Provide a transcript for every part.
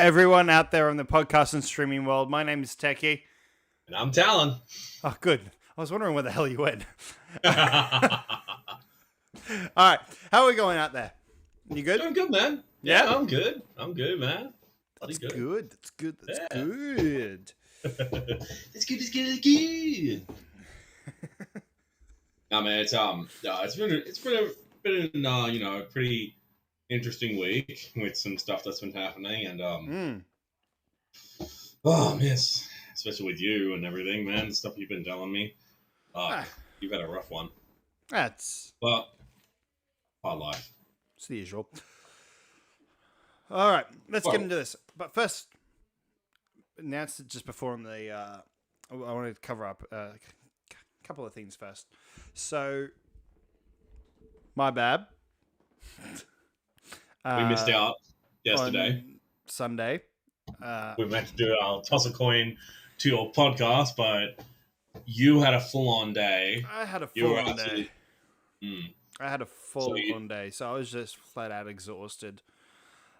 everyone out there on the podcast and streaming world. My name is Techie. And I'm Talon. Oh, good. I was wondering where the hell you went. All right. How are we going out there? You good? Doing good, man. Yeah? I'm good. I'm good, man. That's good. That's good. That's Yeah. good. It's good. It's good. It's good. No, man. It's been a pretty interesting week with some stuff that's been happening, and oh man, especially with you and everything, man. The stuff you've been telling me. You've had a rough one. That's But hard life. it's the usual. All right, let's Well- get into this. But first, announced it just before on the. I wanted to cover up a couple of things first. So, my bad. We missed out yesterday. on Sunday. We meant to do our toss a coin to your podcast, but you had a full-on day. I had a You were full-on day. absolutely- I had a full-on day, so I was just flat out exhausted.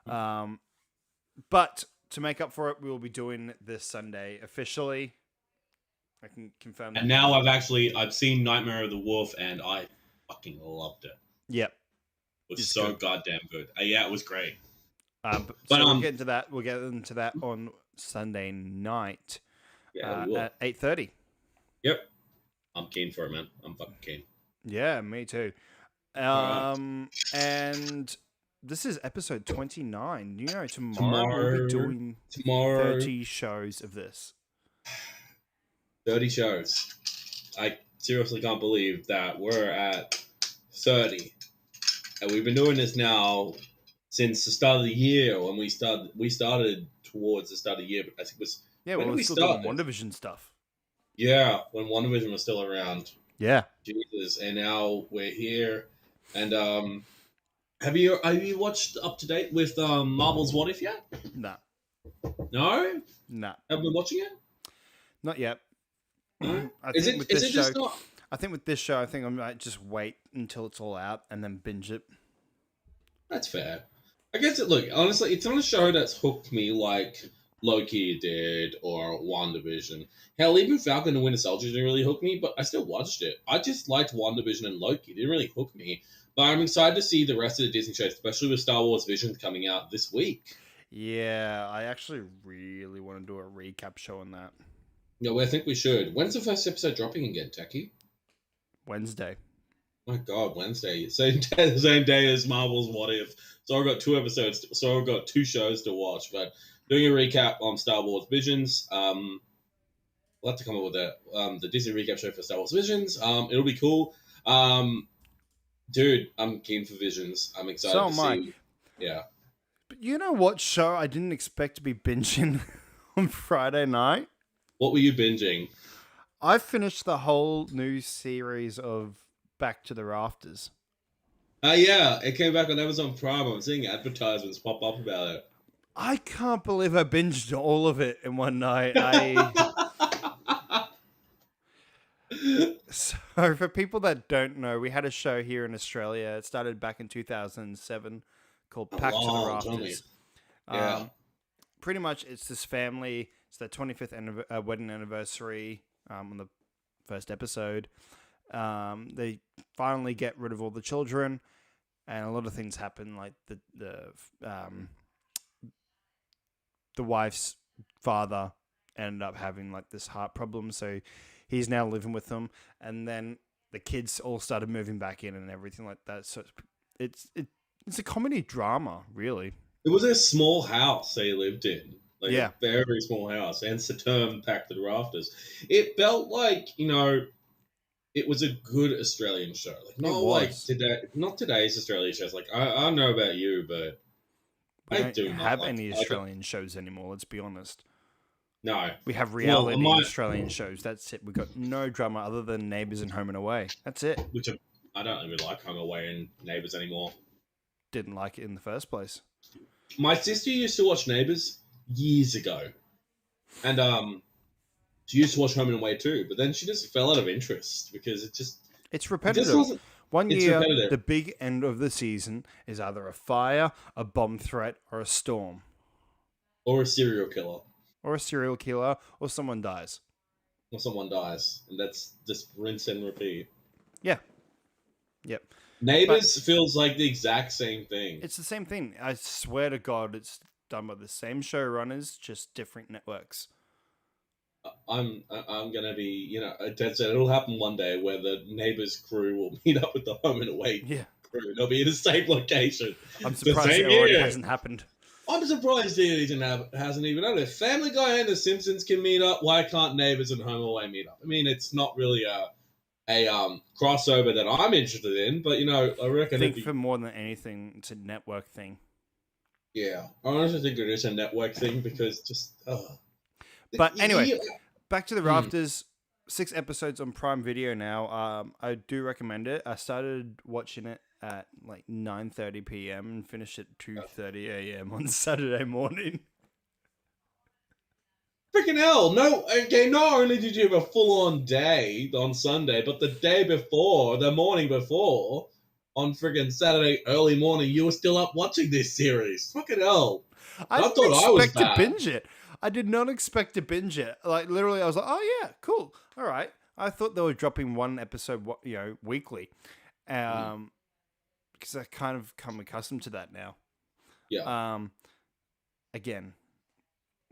But to make up for it, we will be doing this Sunday officially. I can confirm that. And now I've seen Nightmare of the Wolf, and I fucking loved it. Yep. It was It's so good. goddamn good. Yeah, it was great. So we'll get into that. We'll get into that on Sunday night Yeah, we will. at 8:30. Yep. I'm keen for it, man. I'm fucking keen. Yeah, me too. Alright. And this is episode 29. You know, tomorrow we'll be doing Tomorrow, 30 shows of this. 30 shows. I seriously can't believe that we're at 30. And we've been doing this now since the start of the year when we started towards the start of the year. But I think it was Yeah, when well, did we're we still start doing this? WandaVision stuff. Yeah, when WandaVision was still around. Yeah. Jesus, and now we're here. And have you watched Up to Date with Marvel's What If yet? Nah. No, Nah. haven't been watching it. Not yet. No? I Is think it with this show, just not? I think with this show, I think I might just wait until it's all out and then binge it. That's fair. I guess honestly, it's not a show that's hooked me like Loki did or WandaVision. Hell, even Falcon and Winter Soldier didn't really hook me, but I still watched it. I just liked WandaVision and Loki. It didn't really hook me. But I'm excited to see the rest of the Disney shows, especially with Star Wars Vision coming out this week. Yeah, I actually really want to do a recap show on that. No, I think we should. When's the first episode dropping again, Techie? Wednesday. My God, Wednesday. Same day as Marvel's What If. So I've got 2 episodes. So I've got 2 shows to watch. But doing a recap on Star Wars Visions. We'll have to come up with the Disney recap show for Star Wars Visions. It'll be cool. Dude, I'm keen for Visions. I'm excited So to am I. see. Yeah. But you know what show I didn't expect to be binging on Friday night? What were you binging? I finished the whole new series of Back to the Rafters. Yeah, it came back on Amazon Prime. I'm seeing advertisements pop up about it. I can't believe I binged all of it in one night. So for people that don't know, we had a show here in Australia. It started back in 2007 called Back to the long time Rafters. Yeah. Pretty much it's this family. It's their 25th wedding anniversary on the first episode. They finally get rid of all the children, and a lot of things happen. Like the wife's father ended up having like this heart problem, so he's now living with them. And then the kids all started moving back in and everything like that. So it's a comedy drama, really. It was a small house they lived in. Like Yeah. a very small house. Hence the term Packed to the Rafters. It felt like, it was a good Australian show. Like not today's Australian shows. Like I don't know about you, but We I don't do not have like any it. Australian shows anymore, let's be honest. No. We have reality my- Australian shows. That's it. We've got no drama other than Neighbours and Home and Away. That's it. Which I don't even like Hung Away and Neighbours anymore. Didn't like it in the first place. My sister used to watch Neighbours years ago. And she used to watch Home and Away too, but then she just fell out of interest because It's it just repetitive. wasn't. One It's year, repetitive. the big end of the season is either a fire, a bomb threat, or a storm. Or a serial killer, or a serial killer, or someone dies. or someone dies, and that's just rinse and repeat. Yeah. Yep. But Neighbors feels like the exact same thing. it's the same thing. I swear to God, it's done by the same showrunners, just different networks. I'm gonna be, Ted said it'll happen one day where the Neighbors crew will meet up with the Home and Away Yeah. crew. They'll be in the same location. I'm The surprised same it already year. hasn't happened. I'm surprised it hasn't even done it. If Family Guy and The Simpsons can meet up, why can't Neighbors and Home and Away meet up? I mean, it's not really a crossover that I'm interested in, but I I reckon think for more than anything, it's a network thing. yeah, I honestly think it is a network thing because just. But anyway, Yeah. back to the Rafters. 6 episodes on Prime Video now. I do recommend it. I started watching it at like 9:30 p.m. and finished at 2:30 a.m. on Saturday morning. Freaking hell! No, okay. Not only did you have a full-on day on Sunday, but the day before, the morning before, on freaking Saturday early morning, you were still up watching this series. Fucking hell! I didn't thought I was expect to bad. binge it. I did not expect to binge it. Like literally, I was like, "Oh yeah, cool, all right." I thought they were dropping one episode, weekly, because I kind of come accustomed to that now. Yeah. Again,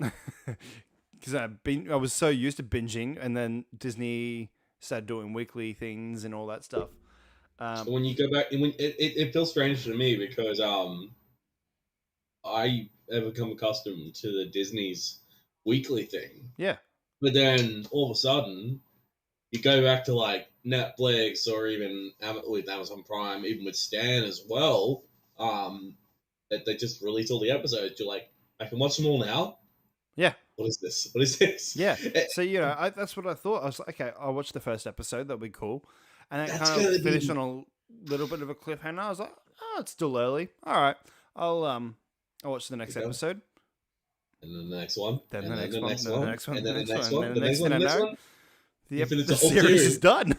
because I was so used to binging, and then Disney started doing weekly things and all that stuff. So when you go back, and when it feels strange to me because I have become accustomed to the Disney's weekly thing, Yeah, but then all of a sudden you go back to like Netflix or even with Amazon Prime, even with Stan as well, that they just release all the episodes. You're like, I can watch them all now. yeah, What is this? What is this? yeah. So that's what I thought. I was like, okay, I'll watch the first episode. That'll be cool. And it That's kind gonna of finished be on a little bit of a cliffhanger. I was like, oh, it's still early. All right, I'll watch the next episode. and then the next one, Then and the then next the one, next then the one, next one, and the then the next next one, one, then the the next next one, thing the I next know, one. the You finish the the whole series is series. done.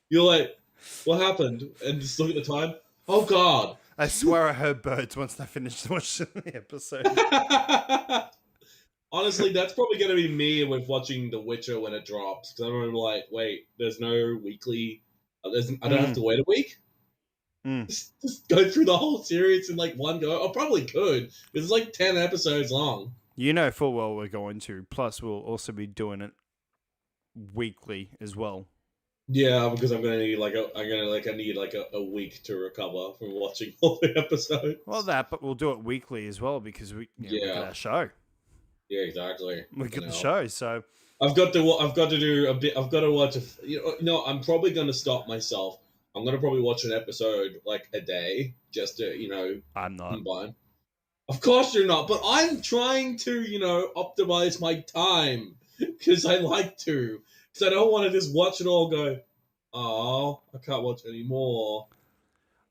You're like, what happened? And just look at the time. Oh God. I swear I heard birds once I finished watching the episode. Honestly, that's probably going to be me with watching The Witcher when it drops. Because I'm like, wait, there's no weekly. I don't have to wait a week. Just go through the whole series in like one go. I probably could. It's like 10 episodes long. You know full well we're going to. Plus, we'll also be doing it weekly as well. Yeah, because I'm gonna need a week to recover from watching all the episodes. Well, but we'll do it weekly as well because we got our show. Yeah, exactly. We got the show, so I've got to do a bit. I've got to watch I'm probably going to stop myself. I'm going to probably watch an episode like a day just to I'm not. combine. Of course you're not, but I'm trying to optimize my time because I like to. Because I don't want to just watch it all. And go, oh, I can't watch anymore.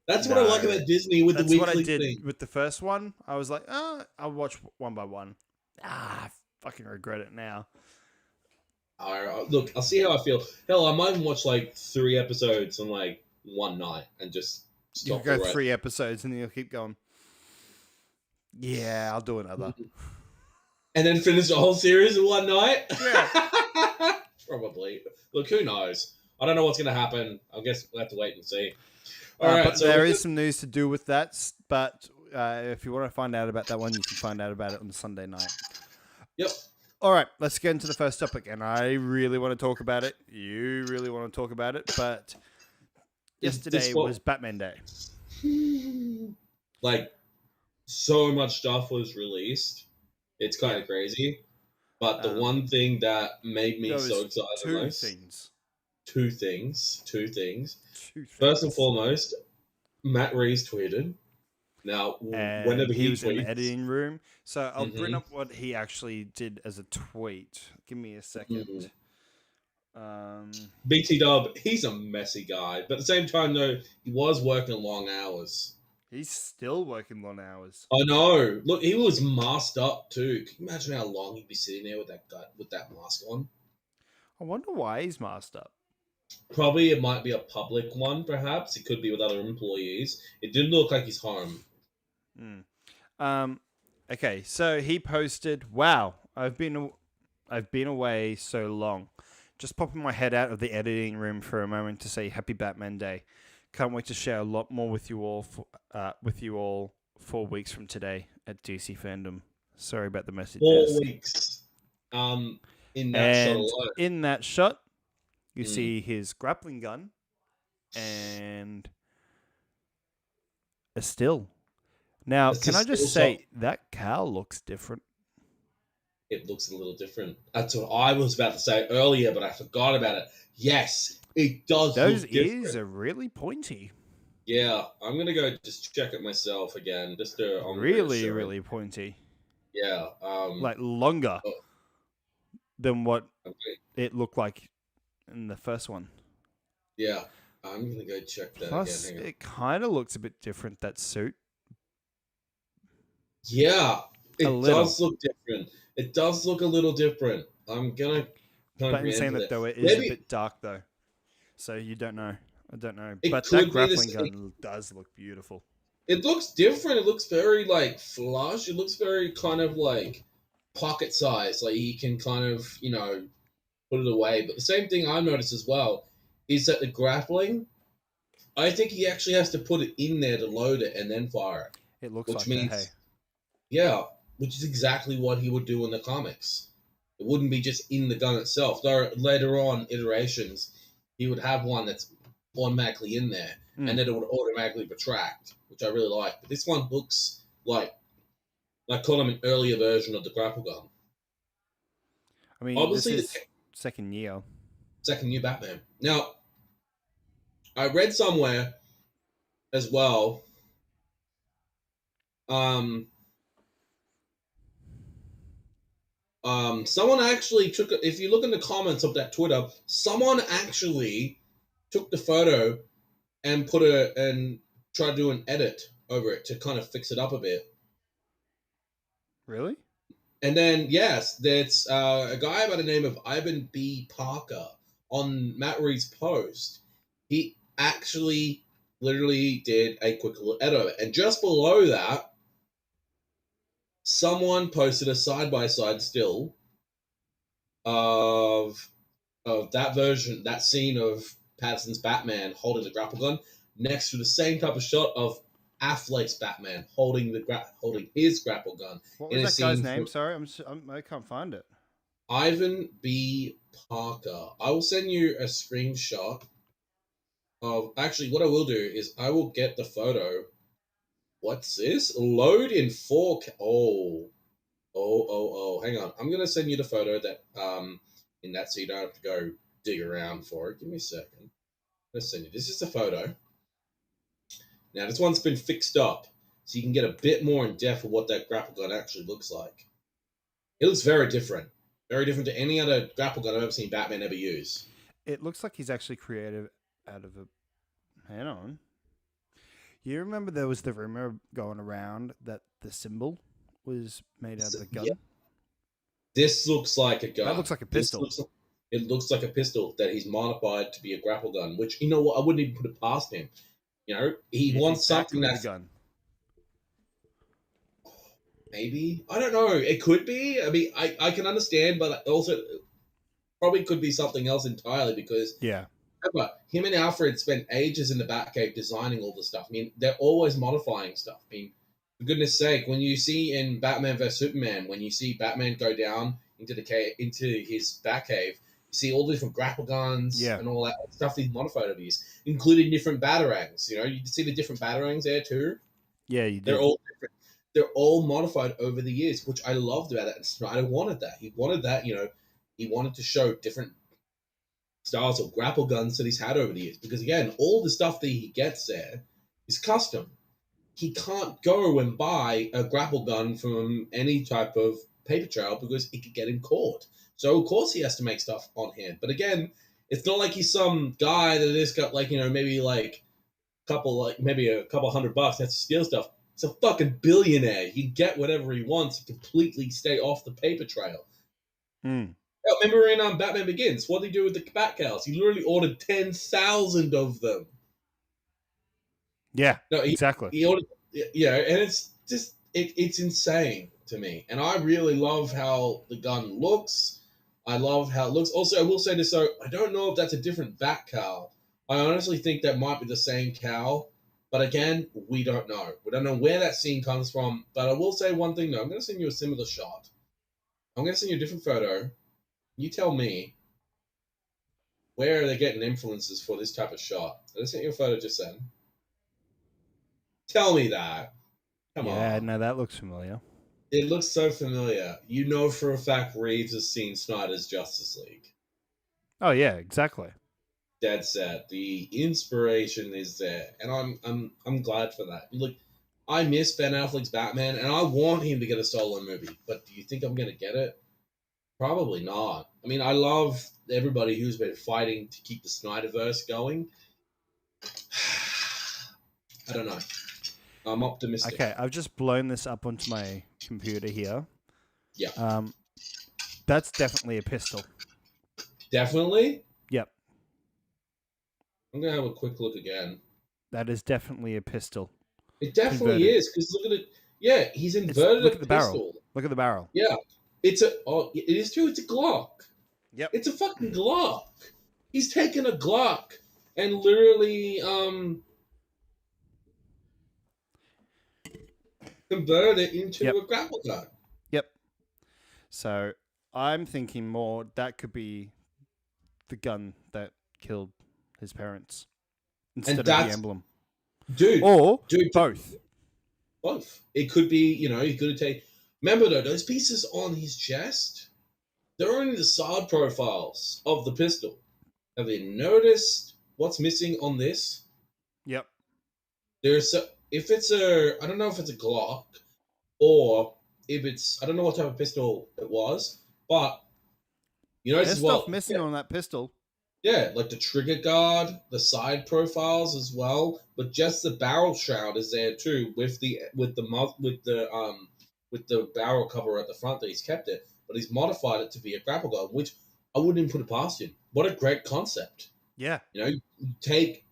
That's what I like about Disney with the weekly thing. That's what I did with the first one. I was like, I'll watch one by one. I fucking regret it now. Look, I'll see how I feel. Hell, I might even watch like 3 episodes in like one night and just stop. You go 3 episodes and then you'll keep going. Yeah, I'll do another. And then finish the whole series in one night? Yeah. Probably. Look, who knows? I don't know what's going to happen. I guess we'll have to wait and see. But there is some news to do with that. But if you want to find out about that one, you can find out about it on the Sunday night. Yep. All right, let's get into the first topic. And I really want to talk about it. You really want to talk about it. But yesterday was Batman Day. Like, so much stuff was released. It's kind of crazy. But the one thing that made me so excited most... Two things. First and foremost, Matt Reeves tweeted. Now, whenever he was tweets, in the editing room. So I'll bring up what he actually did as a tweet. Give me a second. BT Dub, he's a messy guy. But at the same time, though, he was working long hours. He's still working long hours. I know. Look, he was masked up too. Can you imagine how long he'd be sitting there with that mask on? I wonder why he's masked up. Probably it might be a public one, perhaps. It could be with other employees. It didn't look like he's home. Okay, so he posted, "Wow, I've been away so long. Just popping my head out of the editing room for a moment to say Happy Batman Day. Can't wait to share a lot more with you all. With you all 4 weeks from today at DC Fandom. Sorry about the messages." 4 weeks. In that shot And alone. in that shot, you Mm. see his grappling gun and a still. Now, It's can I just still just say that cowl looks different? it looks a little different. That's what I was about to say earlier, but I forgot about it. Yes, it does Those look ears different. are really pointy. Yeah, I'm gonna go just check it myself again, just to on Really, reassurance. really pointy. Yeah. Like longer Oh, than what okay. it looked like in the first one. Yeah, I'm gonna go check that again. Plus, Hang on. it kind of looks a bit different, that suit. Yeah, A it little. does look different. It does look a little different. I'm gonna But in saying re-enter that, that. though, it is a Maybe bit dark, though. So you don't know. I don't know. it But that could be grappling this. gun does look beautiful. It looks different. It looks very like flush. It looks very kind of like pocket size. Like he can kind of put it away. But the same thing I noticed as well is that the grappling. I think he actually has to put it in there to load it and then fire it, It looks which like that, hey. means yeah, which is exactly what he would do in the comics. It wouldn't be just in the gun itself. Though later on iterations, he would have one that's automatically in there, and then it would automatically retract, which I really like. But this one looks like call him an earlier version of the grapple gun. I mean, this Obviously, the is second year. second new Batman. Now, I read somewhere as well. Um, someone actually took. If you look in the comments of that Twitter, someone actually took the photo and tried to do an edit over it to kind of fix it up a bit. Really? And then yes, there's a guy by the name of Ivan B. Parker on Matt Reed's post. He actually literally did a quick little edit of it, and just below that, someone posted a side by side still of that version, that scene of Patterson's Batman holding the grapple gun next to the same type of shot of Affleck's Batman holding his grapple gun What in was a that guy's scene name? from Sorry, I can't find it. Ivan B. Parker. I will send you a screenshot of actually what I will do is I will get the photo. What's this? Load in 4K. Oh. Hang on. I'm gonna send you the photo that in that so you don't have to go dig around for it. Give me a second. Let's send you. This is the photo. Now this one's been fixed up, so you can get a bit more in depth of what that grapple gun actually looks like. It looks very different. Very different to any other grapple gun I've ever seen Batman ever use. It looks like he's actually created out of a. Hang on. You remember there was the rumor going around that the symbol was made out of a gun? Yeah. This looks like a gun. That looks like a pistol. It looks like a pistol that he's modified to be a grapple gun, which, you know what, I wouldn't even put it past him. He wants something that's... a gun. Maybe. I don't know. It could be. I mean, I can understand, but also probably could be something else entirely because Yeah. remember, him and Alfred spent ages in the Batcave designing all the stuff. I mean, they're always modifying stuff. I mean, for goodness sake, when you see in Batman vs Superman, when you see Batman go down into his Batcave, you see all the different grapple guns and all that stuff he's modified over the years, including different batarangs. You see the different batarangs there too. Yeah, you do. They're all different. They're all modified over the years, which I loved about it. And Snyder wanted that. He wanted that. He wanted to show different styles of grapple guns that he's had over the years. Because again, all the stuff that he gets there is custom. He can't go and buy a grapple gun from any type of paper trail because it could get him caught. So of course he has to make stuff on hand. But again, it's not like he's some guy that just got maybe a couple $100 has to steal stuff. It's a fucking billionaire. He can get whatever he wants and completely stay off the paper trail. Remember in Batman Begins, what did he do with the Batcows? He literally ordered 10,000 of them. Yeah, No, exactly. He ordered, and it's just it's insane to me, and I really love how the gun looks. I love how it looks. Also, I will say this: so I don't know if that's a different bat cowl. I honestly think that might be the same cowl, but again, we don't know. We don't know where that scene comes from. But I will say one thing though: I'm going to send you a similar shot. I'm going to send you a different photo. You tell me where are they getting influences for this type of shot. I just sent you a photo just then. Tell me that. Come Yeah, on. no, that looks familiar. It looks so familiar. You know for a fact Reeves has seen Snyder's Justice League. Oh yeah, exactly. Dead set. The inspiration is there, and I'm glad for that. Look, I miss Ben Affleck's Batman, and I want him to get a solo movie. But do you think I'm gonna get it? Probably not. I mean, I love everybody who's been fighting to keep the Snyderverse going. I don't know. I'm optimistic. Okay, I've just blown this up onto my computer here. Yeah, That's definitely a pistol. definitely. Yep, I'm gonna have a quick look again. that is definitely a pistol. It definitely Converted. is because look at it. Yeah, he's It's inverted look a at the barrel. pistol. Look at the barrel. Yeah, it's a. Oh, it is too. It's a Glock. Yep. It's a fucking Glock. He's taken a Glock and literally converted it into Yep. a grapple gun. Yep. So I'm thinking more that could be the gun that killed his parents instead of the that's emblem, dude, or dude, both. both. It could be, he could have taken. Remember though, those pieces on his chest, they're only the side profiles of the pistol. Have you noticed what's missing on this? Yep. There's a, if it's a, I don't know if it's a Glock or if it's, I don't know what type of pistol it was, but you notice There's as stuff well, missing on that pistol. yeah, like the trigger guard, the side profiles as well, but just the barrel shroud is there too, with the barrel cover at the front that he's kept it, but he's modified it to be a grapple gun, which I wouldn't even put it past him. What a great concept! Yeah. You take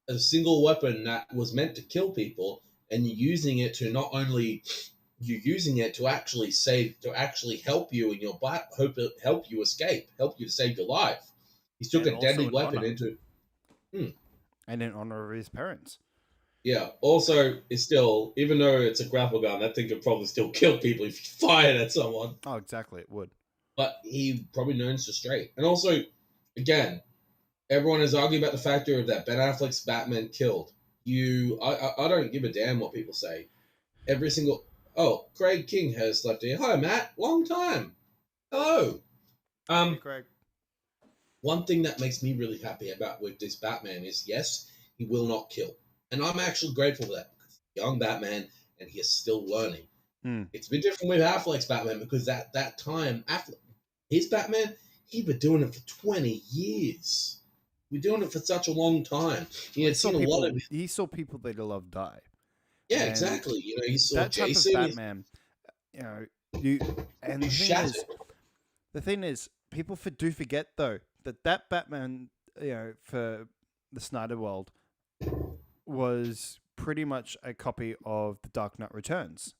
a single weapon that was meant to kill people, and you're using it to not only you're using it to actually help you in your help you escape, help you to save your life. He took And a deadly also in weapon honor. into. And in honor of his parents. Yeah. Also, it's still, even though it's a grapple gun, that thing could probably still kill people if you fired at someone. Oh, exactly. It would. But he probably learns to straight. And also, again, everyone is arguing about the factor that Ben Affleck's Batman killed. I don't give a damn what people say. Every single. Oh, Craig King has left here. Hi, Matt. Long time. Hello. Hey, Craig. One thing that makes me really happy about with this Batman is, yes, he will not kill. And I'm actually grateful for that. Because he's a young Batman and he is still learning. It's been different with Affleck's Batman because at that time, his Batman, he'd been doing it for 20 years. We're doing it for such a long time. He had seen a lot of. He saw people that he loved die. Yeah, And exactly. He saw that type Jason. of Batman, and the thing is, people do forget though that Batman, for the Snyder world, was pretty much a copy of the Dark Knight Returns.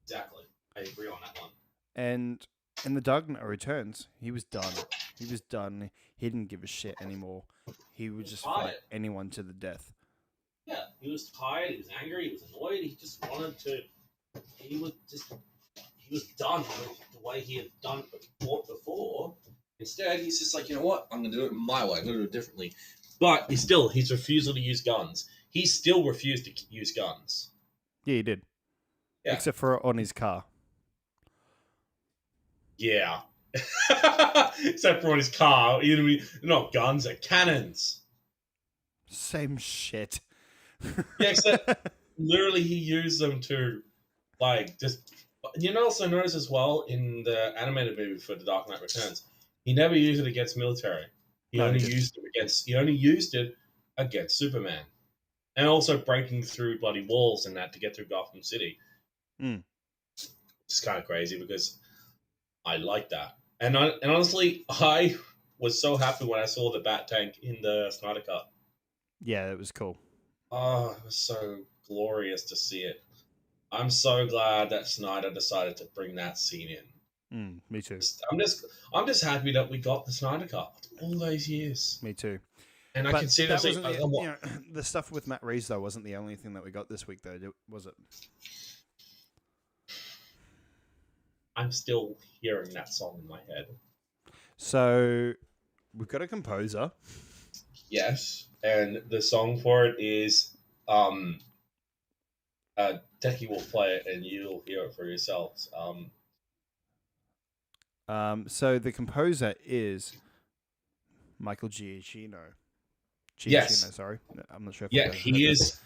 Exactly. I agree on that one. And in the Dark Knight Returns, he was done. He was done. He didn't give a shit anymore. He would just fight anyone to the death. Yeah, he was tired. He was angry. He was annoyed. He just wanted to. He was done with the way he had done it before. Instead, he's just like, you know what? I'm going to do it my way. I'm going to do it differently. But his refusal to use guns. He still refused to use guns. Yeah, he did. Yeah. Except for on his car. Yeah. Except for on his car. Not guns, they're cannons. Same shit. Yeah, except literally he used them to, just. You also notice as well in the animated movie for The Dark Knight Returns, he never used it against military. He only used it against Superman, and also breaking through bloody walls and that to get through Gotham City. It's kind of crazy because I like that, and honestly, I was so happy when I saw the Bat Tank in the Snyder Cut. Yeah, it was cool. Oh, it was so glorious to see it. I'm so glad that Snyder decided to bring that scene in. Me too. I'm just happy that we got the Snyder Cut all those years, Me too. and I But can see that that. wasn't the the stuff with Matt Reeves though wasn't the only thing that we got this week though, was it? I'm still hearing that song in my head. So we've got a composer. Yes, and the song for it is Techie will play it, and you'll hear it for yourselves. So the composer is Michael Giacchino. Yes, Sorry, I'm not sure if yeah, I've he heard is. that.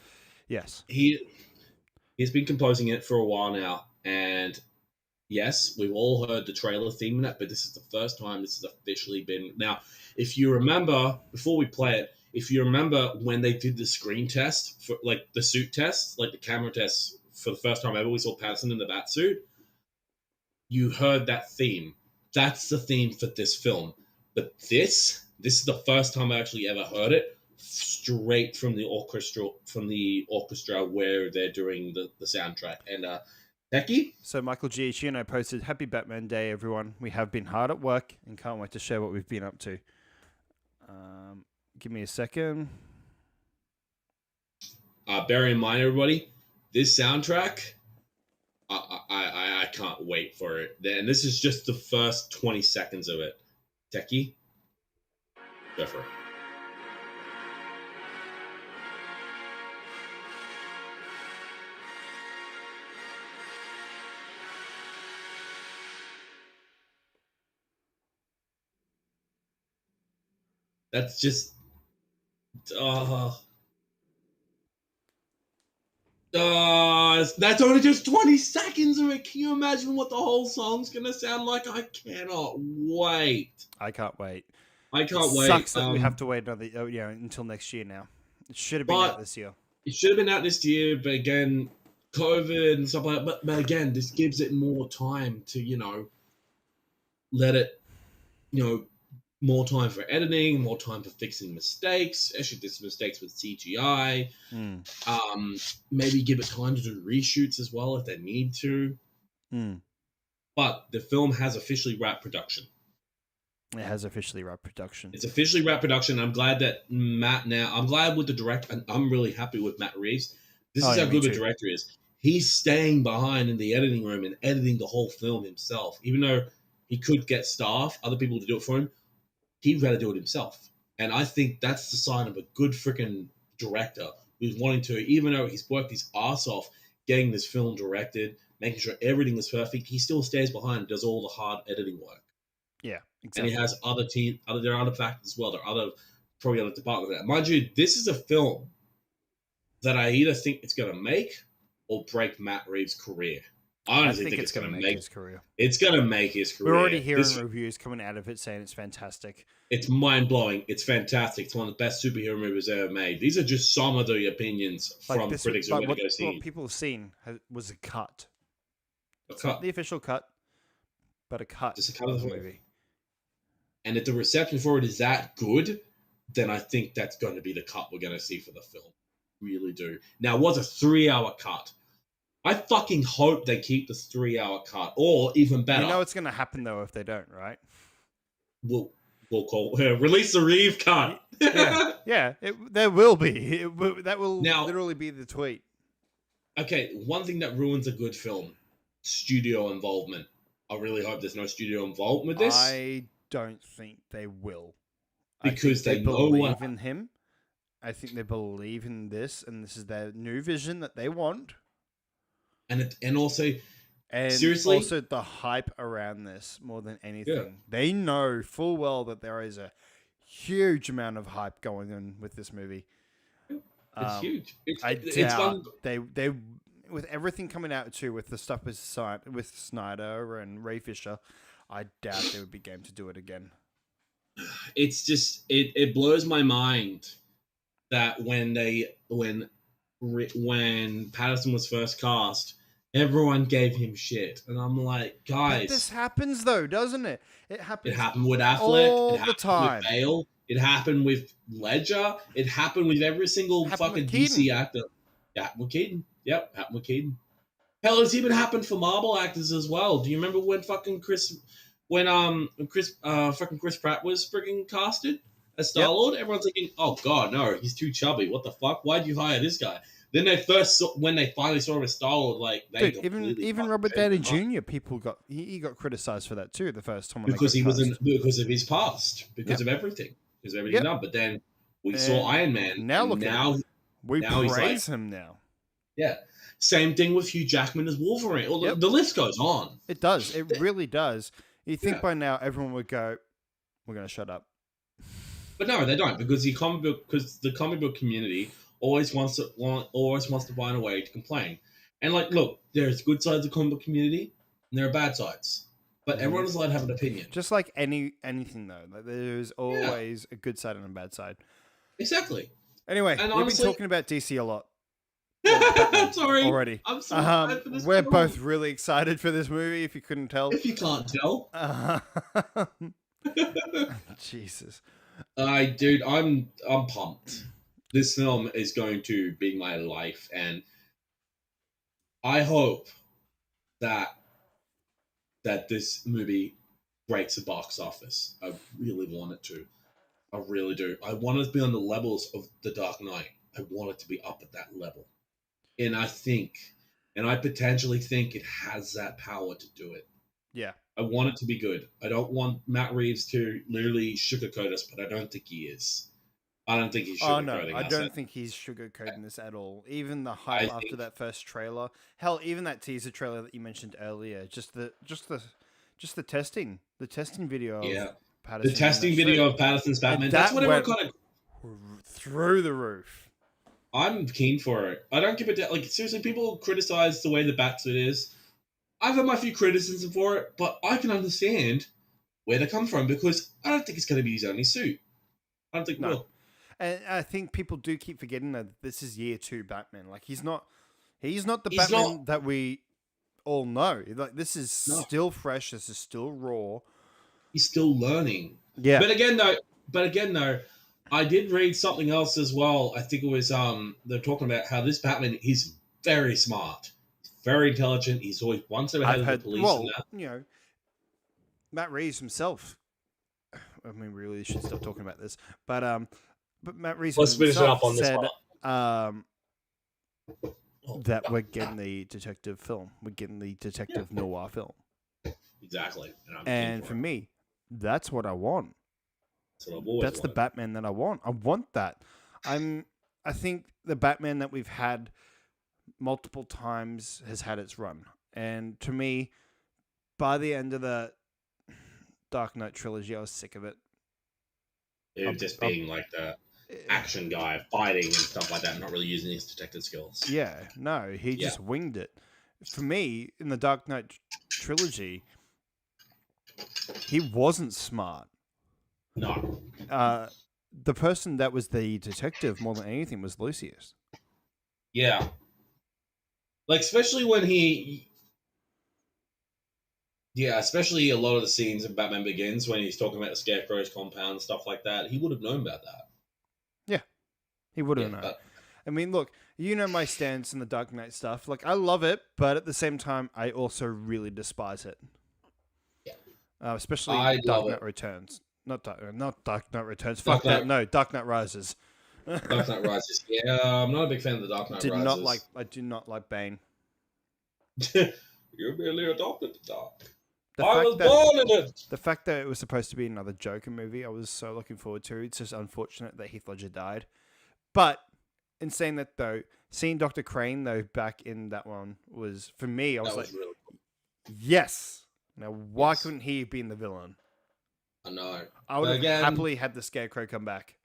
Yes, He's been composing it for a while now, and yes, we've all heard the trailer theme in it, but this is the first time this has officially been. Now, if you remember, before we play it, if you remember when they did the screen test for like the suit test, like the camera test for the first time ever, we saw Patterson in the bat suit. You heard that theme. That's the theme for this film. But this is the first time I actually ever heard it straight from the orchestra where they're doing the soundtrack. And Becky? So Michael Giacchino posted, "Happy Batman Day, everyone. We have been hard at work and can't wait to share what we've been up to." Give me a second. Bear in mind, everybody, this soundtrack, I can't wait for it. And this is just the first 20 seconds of it. Techie, go for it. That's just. That's only just 20 seconds of it. Can you imagine what the whole song's gonna sound like? I cannot wait. I can't wait. I can't wait. Sucks that we have to wait another, until next year now. It should have been out this year. It should have been out this year, but again, COVID and stuff like that. But again, this gives it more time to, let it, more time for editing, more time for fixing mistakes, especially if there's mistakes with CGI. Maybe give it time to do reshoots as well if they need to. But the film has officially wrapped production. It has officially wrapped production. It's officially wrapped production. I'm glad that I'm glad with the director, and I'm really happy with Matt Reeves. This is how good the director is. He's staying behind in the editing room and editing the whole film himself. Even though he could get staff, other people to do it for him, he'd rather do it himself. And I think that's the sign of a good freaking director who's wanting to, even though he's worked his ass off getting this film directed, making sure everything is perfect, he still stays behind and does all the hard editing work. Yeah, exactly. And he has there are other factors as well. There are probably other departments there. Mind you, this is a film that I either think it's going to make or break Matt Reeves' career. I honestly think it's going to make his career. It's going to make his career. We're already hearing reviews coming out of it saying it's fantastic. It's mind-blowing. It's fantastic. It's one of the best superhero movies ever made. These are just some of the opinions from critics who went to go see it. What people have seen was a cut. It's not the official cut, but a cut. Just a cut of the movie. And if the reception for it is that good, then I think that's going to be the cut we're going to see for the film. Really do. Now, it was a 3-hour cut. I fucking hope they keep the 3-hour cut, or even better. You know what's going to happen though if they don't, right? We'll call release the Reeve cut. yeah. There will be. That will now, literally be the tweet. Okay, one thing that ruins a good film: studio involvement. I really hope there's no studio involvement with this. I don't think they will, because they believe in him. I think they believe in this, and this is their new vision that they want. And also the hype around this more than anything. Yeah. They know full well that there is a huge amount of hype going on with this movie. It's huge. I doubt they with everything coming out too, with the stuff with Snyder and Ray Fisher, I doubt they would be game to do it again. It's just it blows my mind that when Patterson was first cast, everyone gave him shit, and I'm like, guys, but this happens though, doesn't it? It happens. It happened with Affleck. All it happened the time. With Bale. It happened with Ledger. It happened with every single fucking DC actor. Yeah, with Keaton. Yep, happened with Keaton. Hell, it's even happened for Marvel actors as well. Do you remember when fucking Chris Pratt was freaking casted as Star Yep. Lord? Everyone's thinking, oh god, no, he's too chubby. What the fuck? Why'd you hire this guy? Then when they finally saw him as Star Lord, like they Dude, completely even fucking Robert changed Downey their mind. Jr. People he got criticized for that too the first time when they Because got cast. because of his past, because Yep. of everything, because of everything Yep. done. But then we saw And Iron Man, now and look at him. We now he's like, praise him now. yeah. Same thing with Hugh Jackman as Wolverine. Or Yep. the list goes on. It does. It really does. You think Yeah. by now everyone would go, "We're gonna shut up." But no, they don't because the comic book community always wants to find a way to complain. And like, look, there's good sides of the comic book community, and there are bad sides. But Mhm. everyone is allowed to have an opinion. Just like anything though, like there's Yeah, always a good side and a bad side. exactly. Anyway, And we've honestly, been talking about DC a lot I'm sorry. already. I'm so excited for this We're film. both really excited for this movie. If you couldn't tell, If you can't tell, Jesus. I'm pumped. This film is going to be my life, and I hope that this movie breaks the box office. I really want it to. I really do. I want it to be on the levels of The Dark Knight. I want it to be up at that level. And I potentially think it has that power to do it. Yeah. I want it to be good. I don't want Matt Reeves to literally sugarcoat us, but I don't think he is. I don't think he's Oh no, sugarcoating I us. don't think he's sugarcoating this at all. Even the I hype after think that first trailer, hell, even that teaser trailer that you mentioned earlier, just the testing video yeah. of Patterson The in testing that video suit. of Patterson's Batman. And That's that what everyone went kind of. through the roof. I'm keen for it. I don't give a damn. Like seriously, people criticize the way the Batsuit is. I've had my few criticisms for it, but I can understand where they come from because I don't think it's going to be his only suit. I don't think it No. will. And I think people do keep forgetting that this is year 2 Batman. Like he's not the He's Batman not. that we all know. Like this is No, still fresh. This is still raw. he's still learning. Yeah. But again, though, I did read something else as well. I think it was they're talking about how this Batman he's very smart, very intelligent. He's always one step ahead I've of the heard. police Well, and that. you know, Matt Reeves himself. I mean, we really should stop talking about this, but Matt Reeves Let's finish it himself up on this said one. that we're getting the detective film. We're getting the detective noir film, Exactly. And I'm and keen for it. me, that's what I want. That's what I've always That's the wanted. Batman that I want. I want that. I think the Batman that we've had multiple times has had its run, and to me, by the end of the Dark Knight trilogy, I was sick of it. Him just being like the action guy, fighting and stuff like that, not really using his detective skills. Yeah, no, he Yeah. just winged it. For me, in the Dark Knight trilogy, he wasn't smart. No. The person that was the detective more than anything was Lucius. Yeah. Like, especially when he. Yeah, especially a lot of the scenes in Batman Begins when he's talking about the Scarecrow's compound and stuff like that. He would have known about that. Yeah, he would have Yeah, known. but I mean, look, you know my stance on the Dark Knight stuff. Like, I love it, but at the same time, I also really despise it. Yeah. Especially I Dark love Knight it. Returns. Not Dark Knight Returns. Dark Fuck that. Knight- No, Dark Knight Rises. Dark Knight Rises. Yeah, I'm not a big fan of the Dark Knight Rises. I do not like Bane. You merely adopted the dark. The I fact was that born in it. the fact that it was supposed to be another Joker movie, I was so looking forward to. It's just unfortunate that Heath Ledger died. But in saying that though, seeing Dr. Crane though back in that one was for me. I was That like, was really cool. yes. Now why Yes. couldn't he be in the villain? I know. I would have Again- happily had the Scarecrow come back.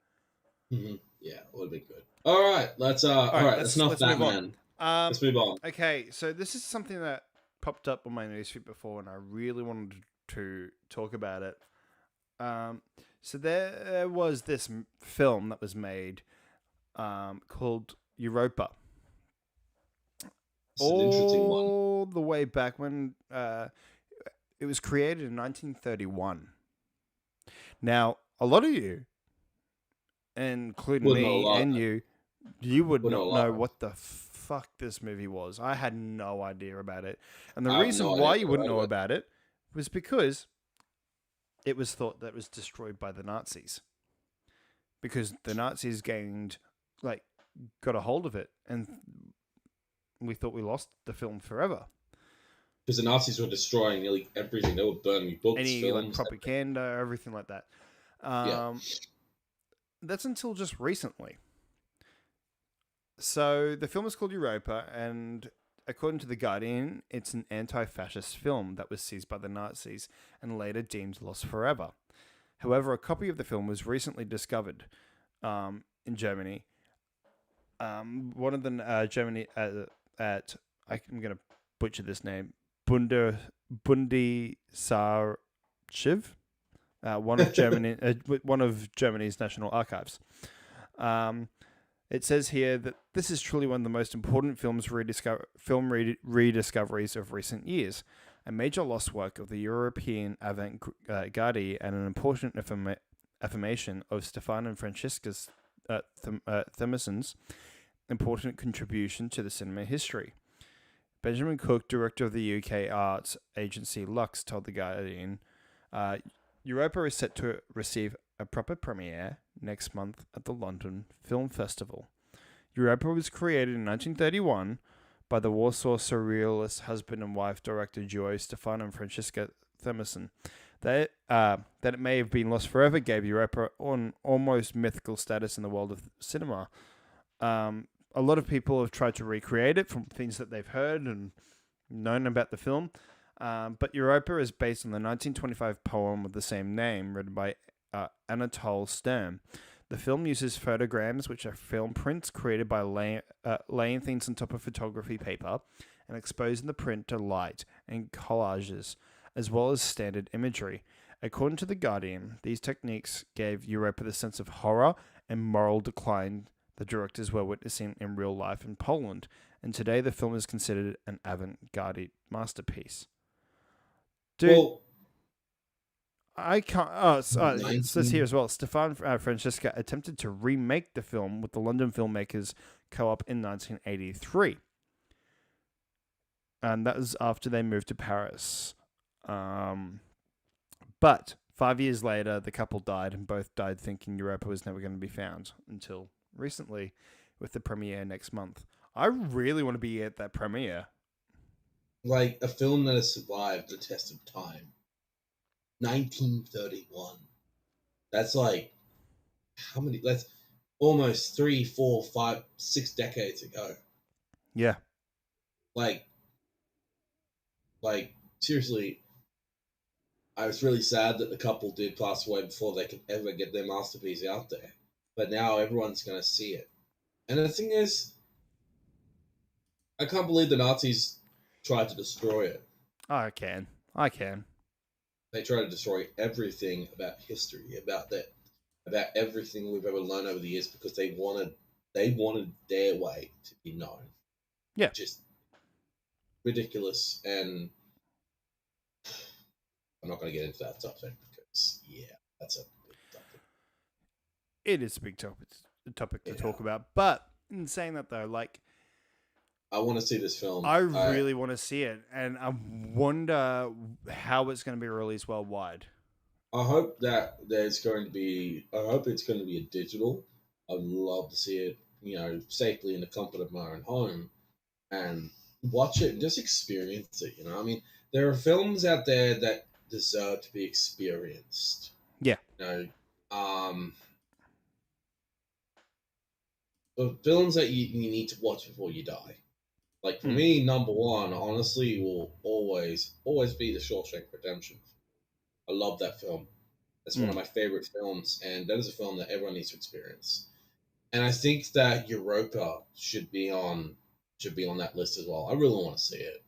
Mhm. Yeah, it would have been good. All right, let's that's enough let's move on. Batman. Let's move on. Okay, so this is something that popped up on my newsfeed before, and I really wanted to talk about it. So there was this film that was made called Europa. It's an interesting one. All the way back when it was created in 1931. Now, a lot of you, including Wouldn't know a me lot. and you would Wouldn't not know a lot. know what the fuck this movie was. I had no idea about it. And the I have reason no why idea you what wouldn't know about it. about it was because it was thought that it was destroyed by the Nazis. Because the Nazis got a hold of it, and we thought we lost the film forever. Because the Nazis were destroying nearly everything. They were burning books, Any films, propaganda, everything like that. yeah. That's until just recently. So the film is called Europa, and according to The Guardian, it's an anti-fascist film that was seized by the Nazis and later deemed lost forever. However, a copy of the film was recently discovered in Germany. One of the Germany at I'm going to butcher this name, Bundesarchiv, one of Germany's national archives. It says here that this is truly one of the most important rediscoveries of recent years, a major lost work of the European avant-garde and an important affirmation of Stefan and Francesca's Themerson's important contribution to the cinema history. Benjamin Cook, director of the UK arts agency Lux, told The Guardian, Europa is set to receive a proper premiere next month at the London Film Festival. Europa was created in 1931 by the Warsaw Surrealist husband and wife director duo Stefan and Francesca Themerson. That it may have been lost forever gave Europa an almost mythical status in the world of cinema. A lot of people have tried to recreate it from things that they've heard and known about the film. But Europa is based on the 1925 poem of the same name, written by Anatole Stern. The film uses photograms, which are film prints created by laying things on top of photography paper and exposing the print to light and collages, as well as standard imagery. According to The Guardian, these techniques gave Europa the sense of horror and moral decline the directors were witnessing in real life in Poland, and today the film is considered an avant-garde masterpiece. Dude, Well, I can't. Oh, it says 19 here as well. Stefan Francesca attempted to remake the film with the London Filmmakers Co-op in 1983, and that was after they moved to Paris. But 5 years later, the couple died, and both died thinking Europa was never going to be found until recently, with the premiere next month. I really want to be at that premiere. like a film that has survived the test of time. 1931. That's like how many? That's almost 3, 4, 5, 6 decades ago. Yeah. Like seriously, I was really sad that the couple did pass away before they could ever get their masterpiece out there. But now everyone's going to see it. And the thing is, I can't believe the Nazis tried to destroy it. I can. They tried to destroy everything about history, about everything we've ever learned over the years, because they wanted their way to be known. Yeah. Just ridiculous, and I'm not going to get into that topic because that's a big topic. It is a big topic to talk about. But in saying that though, like, I want to see this film. I really want to see it, and I wonder how it's going to be released worldwide. I hope that there's going to be. I hope it's going to be a digital. I'd love to see it, safely in the comfort of my own home, and watch it and just experience it. I mean, there are films out there that deserve to be experienced. Yeah. Films that you need to watch before you die. Like for me, number one, honestly, will always be The Shawshank Redemption. I love that film. That's one of my favorite films, and that is a film that everyone needs to experience. And I think that Europa should be on that list as well. I really want to see it.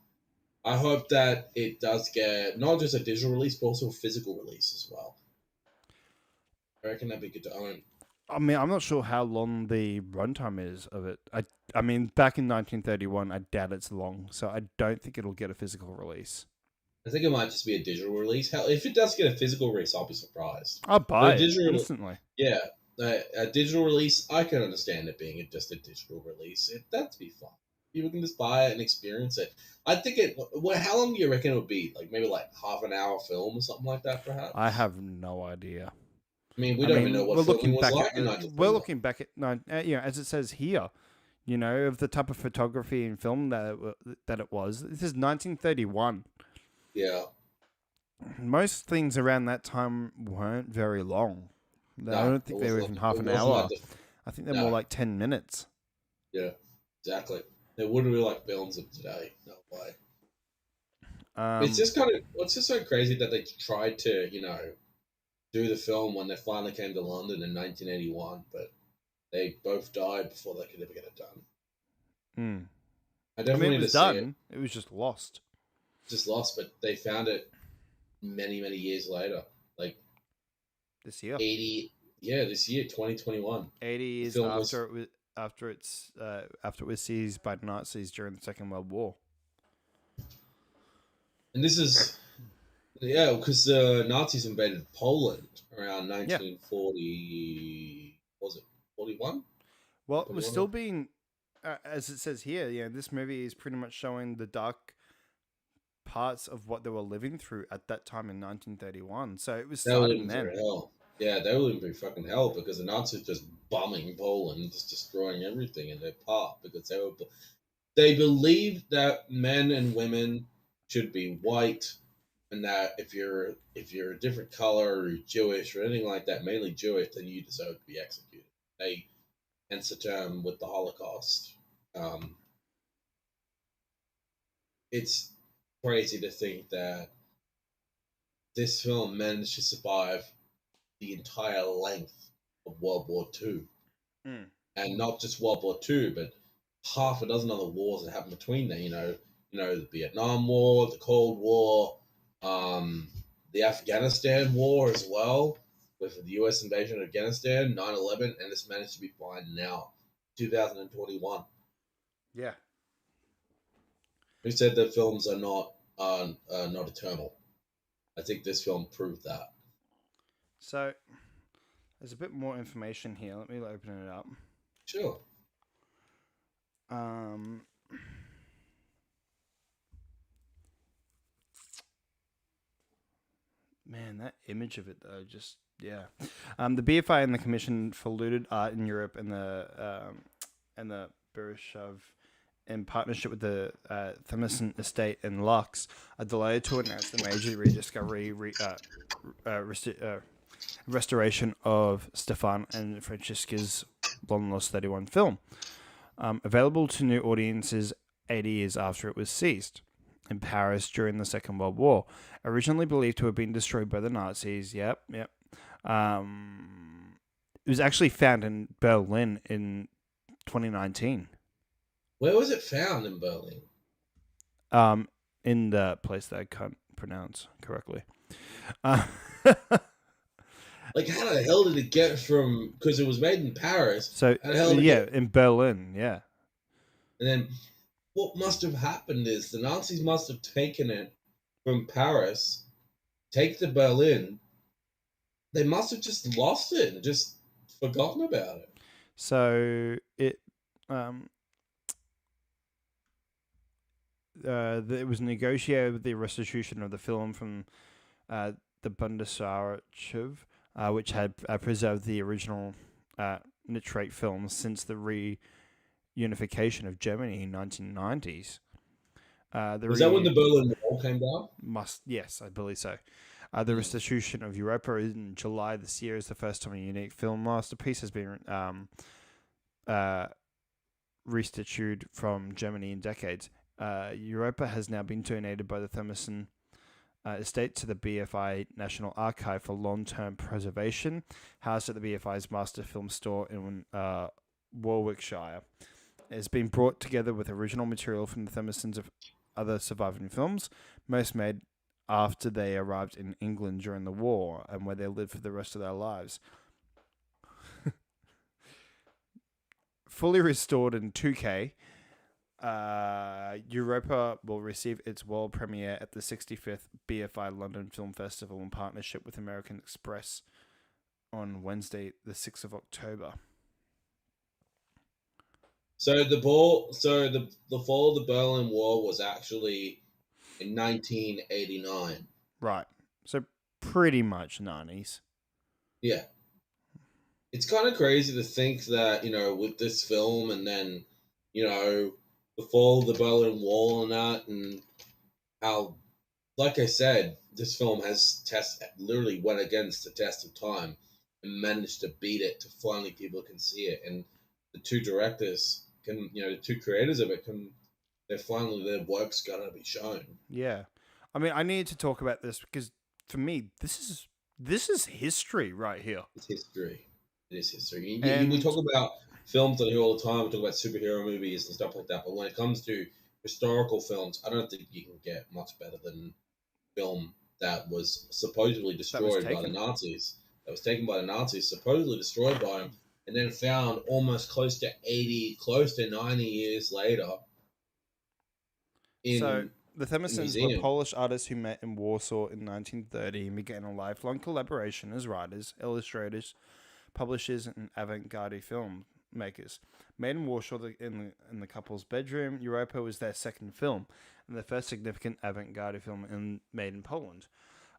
I hope that it does get not just a digital release, but also a physical release as well. I reckon that'd be good to own. I mean, I'm not sure how long the runtime is of it. I mean, back in 1931, I doubt it's long, so I don't think it'll get a physical release. I think it might just be a digital release. Hell, if it does get a physical release, I'll be surprised. I'll buy it instantly. Yeah, a digital release, I can understand it being just a digital release. That'd be fun. People can just buy it and experience it. I think it. Well, how long do you reckon it would be? Like maybe like half an hour film or something like that, I perhaps. have no idea. I mean, we I don't even know mean, what filming was like in we're 1921. looking back at no, as it says here, of the type of photography and film that it was. This is 1931. Yeah, Most things around that time weren't very long. I no, don't it think they were wasn't. even half It an wasn't hour. like the I think they're more no. like 10 minutes. Yeah, exactly. They wouldn't be like films of today. No way. It's Um, just kind of. It's just so crazy that they tried to, do the film when they finally came to London in 1981, but they both died before they could ever get it done. mm. I I mean, definitely it need was to see it. done. It was just lost Just lost, but they found it many, many years later. Like this year. 80, yeah, this year, 2021. 80 The years film was, after it was seized by Nazis during the Second World War. and this is, yeah, because the Nazis invaded Poland around Yeah. 1940, was it 41? Well, it was still being, as it says here. This movie is pretty much showing the dark parts of what they were living through at that time in 1931. So it was They were starting living then. through hell. Yeah, they were living through fucking hell because the Nazis just bombing Poland, just destroying everything in their path because they believed that men and women should be white, and that if you're a different color or you're Jewish or anything like that, mainly Jewish, then you deserve to be executed. They hence the term with the Holocaust. Um, it's crazy to think that this film managed to survive the entire length of World War Two, Mm. and not just World War Two, but half a dozen other wars that happened between there. The Vietnam War, the Cold War, um, the Afghanistan War as well, with the U.S. invasion of Afghanistan, 9/11, and this managed to be fine now, 2021. Yeah. Who said that films are not eternal? I think this film proved that. So there's a bit more information here. Let me open it up. Sure. Um, Man, that image of it though, just yeah. The BFI and the Commission for Looted Art in Europe and the Bereshov, in partnership with the Themerson Estate and Lux, are delighted to announce the major restoration of Stefan and Francesca's Long Lost 31 film, available to new audiences 80 years after it was seized in Paris during the Second World War. Originally believed to have been destroyed by the Nazis. Yep. It was actually found in Berlin in 2019. Where was it found in Berlin? In the place that I can't pronounce correctly. Like, how the hell did it get from? Because it was made in Paris. So How the hell did it yeah, get? in Berlin. Yeah. And then, what must have happened is the Nazis must have taken it from Paris, take to Berlin. They must have just lost it and just forgotten about it. So it was negotiated with the restitution of the film from the Bundesarchiv, which had preserved the original nitrate films since the reunification of Germany in 1990s. Was that when the Berlin Wall came down? Yes, I believe so. The restitution of Europa in July this year is the first time a unique film masterpiece has been restituted from Germany in decades. Europa has now been donated by the Themerson estate to the BFI National Archive for long-term preservation, housed at the BFI's Master Film Store in Warwickshire. It has been brought together with original material from the Themersons of other surviving films, most made after they arrived in England during the war and where they lived for the rest of their lives. Fully restored in 2K, Europa will receive its world premiere at the 65th BFI London Film Festival in partnership with American Express on Wednesday, the 6th of October. The fall of the Berlin Wall was actually in 1989. Right. So pretty much 90s. Yeah, it's kind of crazy to think that with this film and then the fall of the Berlin Wall and that and how, like I said, this film has literally went against the test of time and managed to beat it to finally people can see it, and the two directors can, the two creators of it can, they finally their work's gonna be shown. Yeah. I mean, I need to talk about this because for me, this is history right here. It's history. It is history. We And talk about films on here all the time. We talk about superhero movies and stuff like that. But when it comes to historical films, I don't think you can get much better than film that was supposedly that was destroyed by the taken. Nazis. That was taken by the Nazis, supposedly destroyed by them, and then found almost close to 90 years later So in the a Themessons were museum. Polish artists who met in Warsaw in 1930 and began a lifelong collaboration as writers, illustrators, publishers, and avant-garde filmmakers. Made in Warsaw in the couple's bedroom, Europa was their second film and the first significant avant-garde film made in Poland.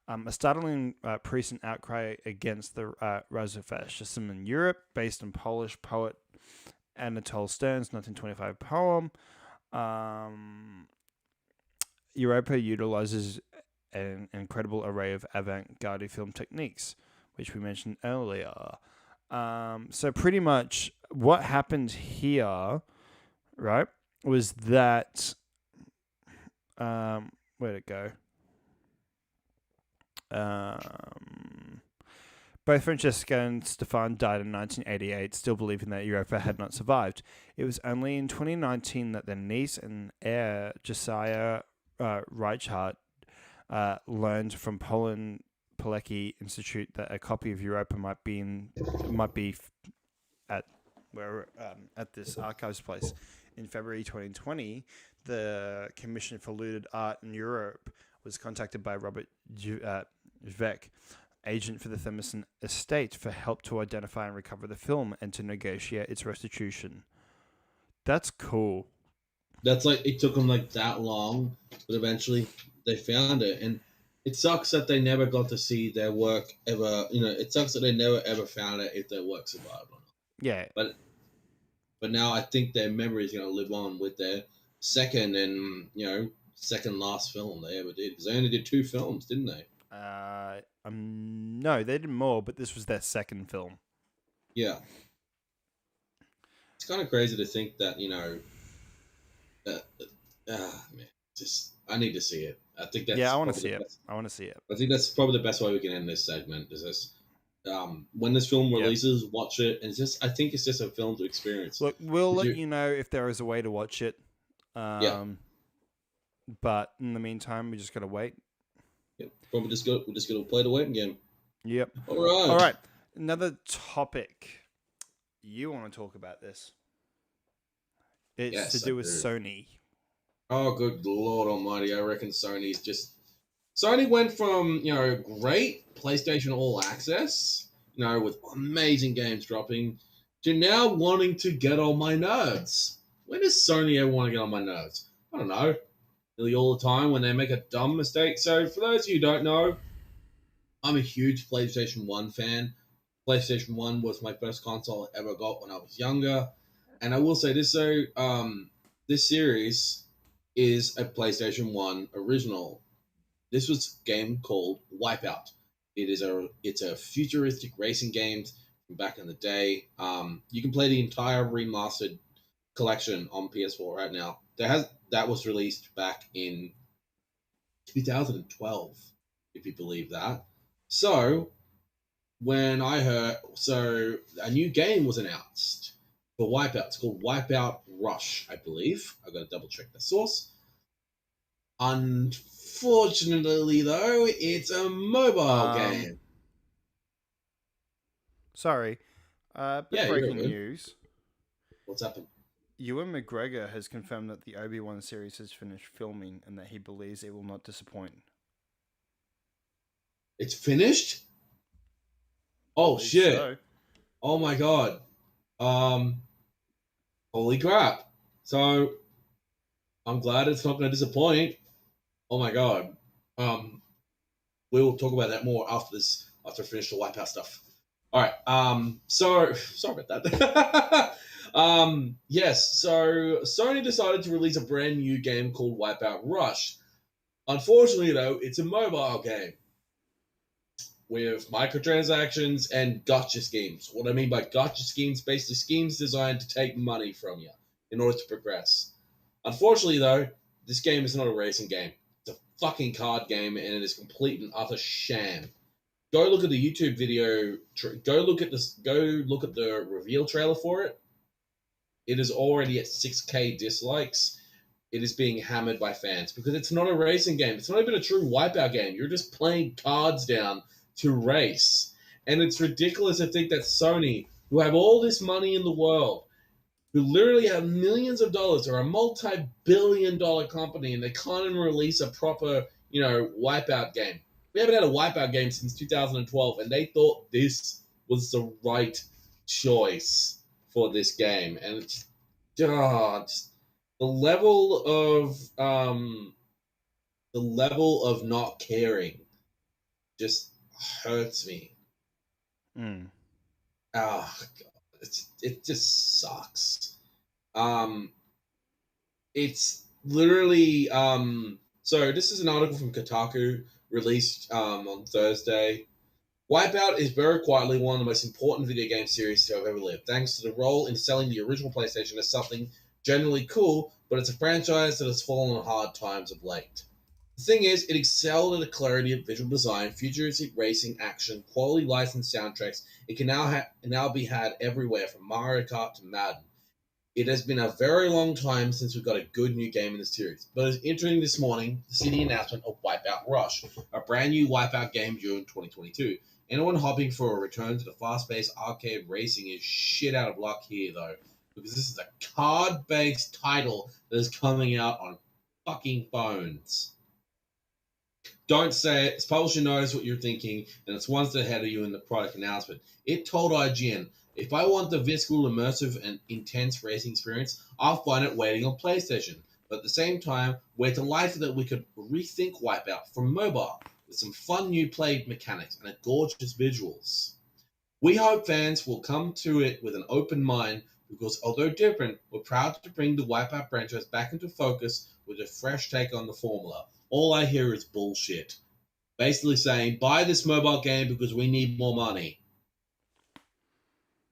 A startling recent outcry against the rise of fascism in Europe, based on Polish poet Anatole Stern's 1925 poem. Europa utilizes an incredible array of avant-garde film techniques, which we mentioned earlier. So pretty much what happened here, right, was that where'd it go? Both Francesca and Stefan died in 1988, still believing that Europa had not survived. It was only in 2019 that their niece and heir, Josiah Reichardt, learned from Poland Pilecki Institute that a copy of Europa might be at at this archives place. In February 2020, the Commission for Looted Art in Europe was contacted by Robert Vec, agent for the Themessen estate, for help to identify and recover the film and to negotiate its restitution. That's cool. That's like it took them like that long, but eventually they found it, and it sucks that they never got to see their work ever. It sucks that they never ever found it if their work survived or not. Yeah. But now I think their memory is going to live on with their second and second last film they ever did, because they only did two films, didn't they? No, they did more, but this was their second film. Yeah, it's kind of crazy to think that man, just I need to see it. I think Yeah, that's I want to probably see the it. best. I want to see it. I think that's probably the best way we can end this segment. Is this when this film Yep. releases, watch it, and I think it's just a film to experience. Look, we'll let You, you know if there is a way to watch it. yeah, But in the meantime, we just gotta wait. yeah. Probably we're just gonna play the waiting game. Yep. All right. All right. Another topic. You want to talk about this? It's Yes, to do I with do. Sony. Oh, good Lord Almighty! I reckon Sony went from great PlayStation All Access, with amazing games dropping, to now wanting to get on my nerves. When does Sony ever want to get on my nerves? I don't know. Nearly all the time when they make a dumb mistake. So for those of you who don't know, I'm a huge PlayStation 1 fan. PlayStation 1 was my first console I ever got when I was younger. And I will say this though, this series is a PlayStation 1 original. This was a game called Wipeout. It's a futuristic racing game from back in the day. You can play the entire remastered collection on PS4 right now. That was released back in 2012, if you believe that. So a new game was announced for Wipeout. It's called Wipeout Rush, I believe. I got to double check the source. Unfortunately, though, it's a mobile game. Sorry. Bit Yeah, you're breaking good. news. What's happened? Ewan McGregor has confirmed that the Obi-Wan series has finished filming and that he believes it will not disappoint. It's finished? Oh shit! So. Oh my god. Holy crap! So I'm glad it's not going to disappoint. Oh my god. Um, we will talk about that more after this. After I finish the Wipeout stuff. All right. So sorry about that. Yes. So Sony decided to release a brand new game called Wipeout Rush. Unfortunately, though, it's a mobile game with microtransactions and gotcha schemes. What I mean by gotcha schemes, basically schemes designed to take money from you in order to progress. Unfortunately, though, this game is not a racing game. It's a fucking card game, and it is complete and utter sham. Go look at the YouTube video. Go look at this. Go look at the reveal trailer for it. It is already at 6K dislikes. It is being hammered by fans because it's not a racing game. It's not even a true Wipeout game. You're just playing cards down to race, and it's ridiculous to think that Sony, who have all this money in the world, who literally have millions of dollars, are a multi-billion-dollar company, and they can't even release a proper, Wipeout game. We haven't had a Wipeout game since 2012, and they thought this was the right choice for this game. And it's just the level of not caring just hurts me. Mm. Oh god, it just sucks. Um, it's literally so this is an article from Kotaku released on Thursday. Wipeout is very quietly one of the most important video game series to have ever lived, thanks to the role in selling the original PlayStation as something generally cool, but it's a franchise that has fallen on hard times of late. The thing is, it excelled at a clarity of visual design, futuristic racing, action, quality licensed soundtracks. It can now be had everywhere from Mario Kart to Madden. It has been a very long time since we've got a good new game in the series, but it's entering this morning to see the announcement of Wipeout Rush, a brand new Wipeout game due in 2022. Anyone hoping for a return to the fast-paced arcade racing is shit out of luck here, though, because this is a card-based title that is coming out on fucking phones. Don't say it. Its publisher knows what you're thinking, and it's one step ahead of you in the product announcement. It told IGN, if I want the visceral, immersive, and intense racing experience, I'll find it waiting on PlayStation. But at the same time, we're delighted that we could rethink Wipeout for mobile with some fun new play mechanics and gorgeous visuals. We hope fans will come to it with an open mind because, although different, we're proud to bring the Wipeout franchise back into focus with a fresh take on the formula. All I hear is bullshit. Basically saying, buy this mobile game because we need more money.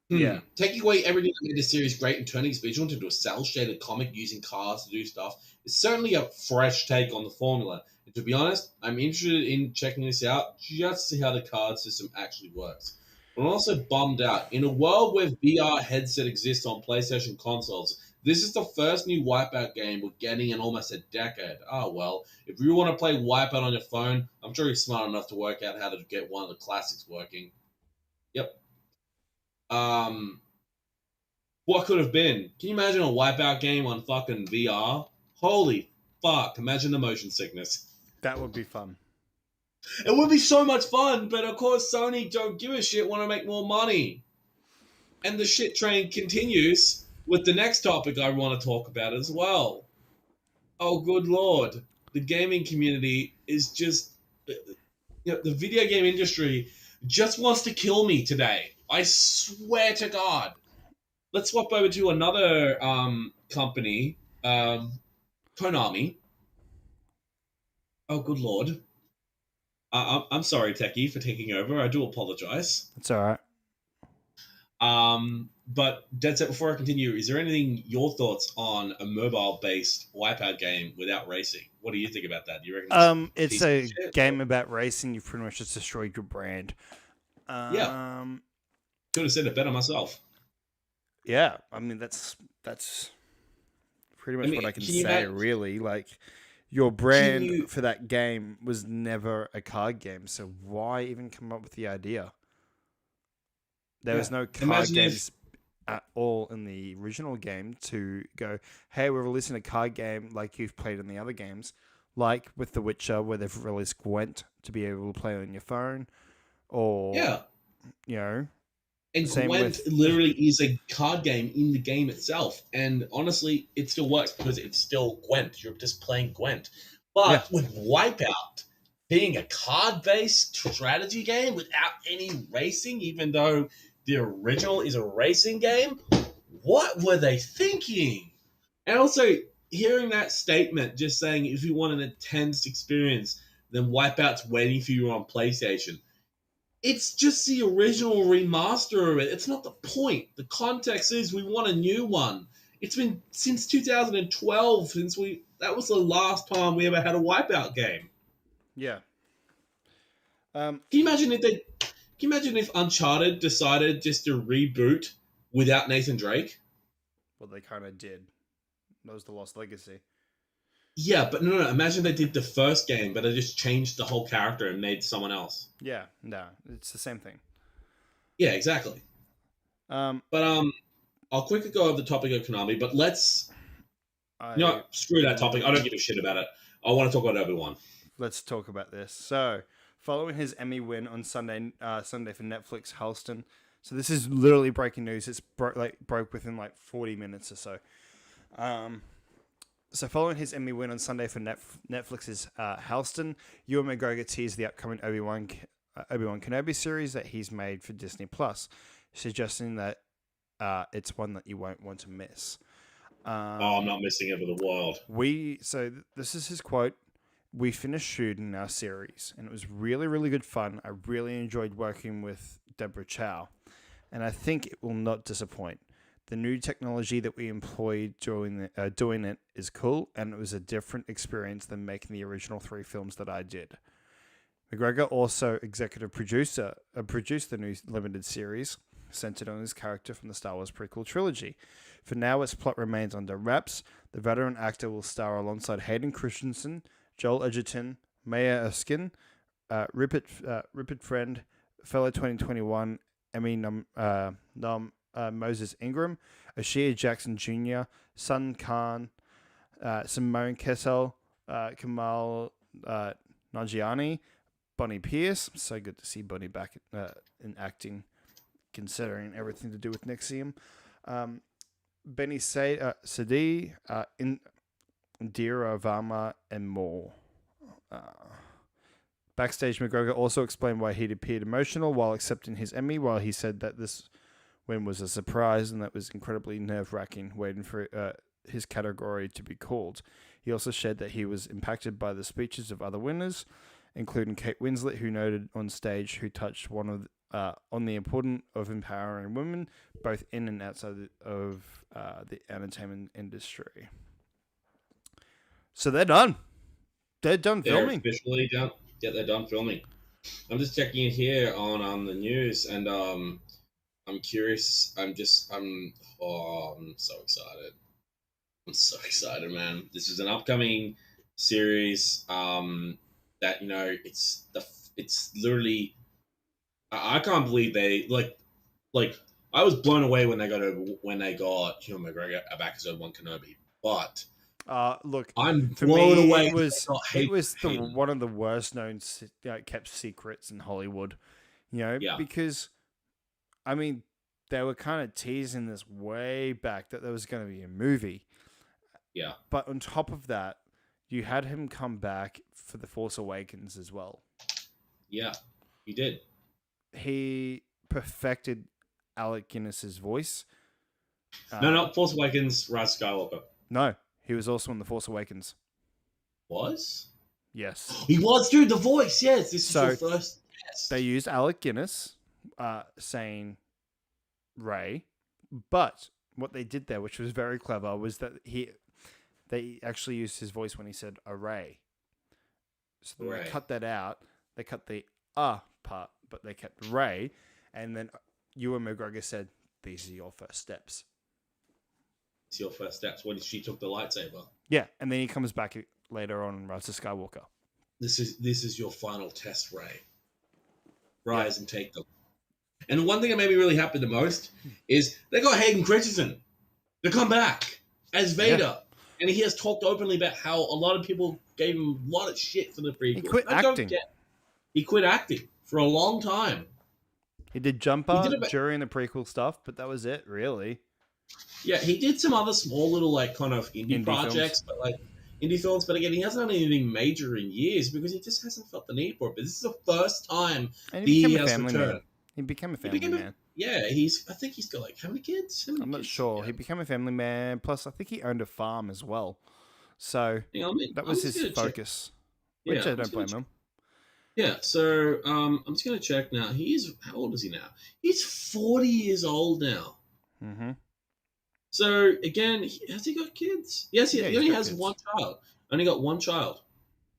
Yeah. Taking away everything that made the series great and turning its visual into a cel-shaded comic using cards to do stuff is certainly a fresh take on the formula. And to be honest, I'm interested in checking this out just to see how the card system actually works. But I'm also bummed out. In a world where VR headset exists on PlayStation consoles, this is the first new Wipeout game we're getting in almost a decade. Oh well, if you want to play Wipeout on your phone, I'm sure you're smart enough to work out how to get one of the classics working. Yep. What could have been? Can you imagine a Wipeout game on fucking VR? Holy fuck! Imagine the motion sickness. That would be fun. It would be so much fun, but of course Sony don't give a shit, want to make more money. And the shit train continues with the next topic I want to talk about as well. Oh, good lord. The gaming community is just... the video game industry just wants to kill me today. I swear to God. Let's swap over to another company, Konami. Oh, good lord. I'm sorry, Techie, for taking over. I do apologize. It's all right. But that's it. Before I continue, is there anything, your thoughts on a mobile-based Wipeout game without racing? What do you think about that? Do you reckon it's a game about racing. You've pretty much just destroyed your brand. Yeah. Could have said it better myself. Yeah, I mean that's pretty much what I can say. Really, like your brand for that game was never a card game, so why even come up with the idea? There was no card games at all in the original game to go, hey, we're releasing a card game like you've played in the other games, like with The Witcher, where they've released Gwent to be able to play on your phone, or And Same Gwent with literally is a card game in the game itself. And honestly, it still works because it's still Gwent. You're just playing Gwent. yeah, But with Wipeout being a card based strategy game without any racing, even though the original is a racing game, what were they thinking? And also, hearing that statement just saying if you want an intense experience, then Wipeout's waiting for you on PlayStation. It's just the original remaster of it. It's not the point. The context is we want a new one. It's been since 2012 since that was the last time we ever had a Wipeout game. yeah. Can you imagine if they? Can you imagine if Uncharted decided just to reboot without Nathan Drake? Well, they kind of did. That was the Lost Legacy. Yeah, but no. Imagine they did the first game, but they just changed the whole character and made someone else. Yeah, no, it's the same thing. Yeah, exactly. Um, But I'll quickly go over the topic of Konami. But let's screw that topic. I don't give a shit about it. I want to talk about Obi-Wan. Let's talk about this. So, following his Emmy win on Sunday for Netflix, Halston. So this is literally breaking news. It's broke within like 40 minutes or so. So following his Emmy win on Sunday for Netflix's Halston, Ewan McGregor teased the upcoming Obi-Wan Kenobi series that he's made for Disney Plus, suggesting that it's one that you won't want to miss. I'm not missing it for the world. This is his quote. We finished shooting our series, and it was really, really good fun. I really enjoyed working with Deborah Chow, and I think it will not disappoint. The new technology that we employed doing it is cool, and it was a different experience than making the original 3 films that I did. McGregor also executive produced the new limited series, centered on his character from the Star Wars prequel trilogy. For now, its plot remains under wraps. The veteran actor will star alongside Hayden Christensen, Joel Edgerton, Maya Erskine, Rupert Friend, fellow 2021 Emmy nom Moses Ingram, Ashia Jackson Jr., Sun Khan, Simone Kessel, Kamal Nanjiani, Bonnie Pierce. So good to see Bonnie back in acting, considering everything to do with Nexium. Benny Sadie, Indira Varma, and more. Backstage, McGregor also explained why he'd appeared emotional while accepting his Emmy, while he said that this win was a surprise and that was incredibly nerve-wracking, waiting for his category to be called. He also shared that he was impacted by the speeches of other winners, including Kate Winslet, who noted on stage who touched on the importance of empowering women, both in and outside of the entertainment industry. So they're done. They're done filming. They're officially done. Yeah, they're done filming. I'm just checking in here on the news, and I'm curious. I'm so excited. I'm so excited, man. This is an upcoming series. That it's literally. I can't believe they like. I was blown away when they got Ewan McGregor back as Obi-Wan Kenobi, but. Look, I'm for blown me, away. it was one of the worst known kept secrets in Hollywood, because, I mean, they were kind of teasing this way back that there was going to be a movie. Yeah. But on top of that, you had him come back for The Force Awakens as well. Yeah, he did. He perfected Alec Guinness's voice. No, Force Awakens, Rise of Skywalker. No. He was also in The Force Awakens. Was? Yes. He was, dude, the voice, yes. This is your first test. They used Alec Guinness saying Rey, but what they did there, which was very clever, was that they actually used his voice when he said array. So they cut that out. They cut the part, but they kept Rey, and then Ewan McGregor said, "These are your first steps." It's your first steps when she took the lightsaber. Yeah, and then he comes back later on in Rise of Skywalker. This is your final test, Rey. Rise and take them. And the one thing that made me really happy the most is they got Hayden Christensen to come back as Vader. Yeah. And he has talked openly about how a lot of people gave him a lot of shit for the prequel. He quit acting. He quit acting for a long time. He did He Jumper did a bit, during the prequel stuff, but that was it, really. yeah, he did some other small little like kind of indie Indie films. projects, but like indie films. But again, he hasn't done anything major in years because he just hasn't felt the need for it. But this is the first time And he became he a has family man. returned. He became a He family became a man. yeah. I think he's got like how many kids? How many I'm not kids? sure. Yeah. He became a family man. Plus, I think he owned a farm as well. So Hang on, that I'm was just his gonna check. focus, Yeah, which I I'm don't just gonna blame check. him. Yeah, so I'm just gonna check now. He's how old is he now? He's 40 years old now. Mm-hmm. So again, has he got kids? Yes, Yeah, he he's only got has one kids. child. Only got one child,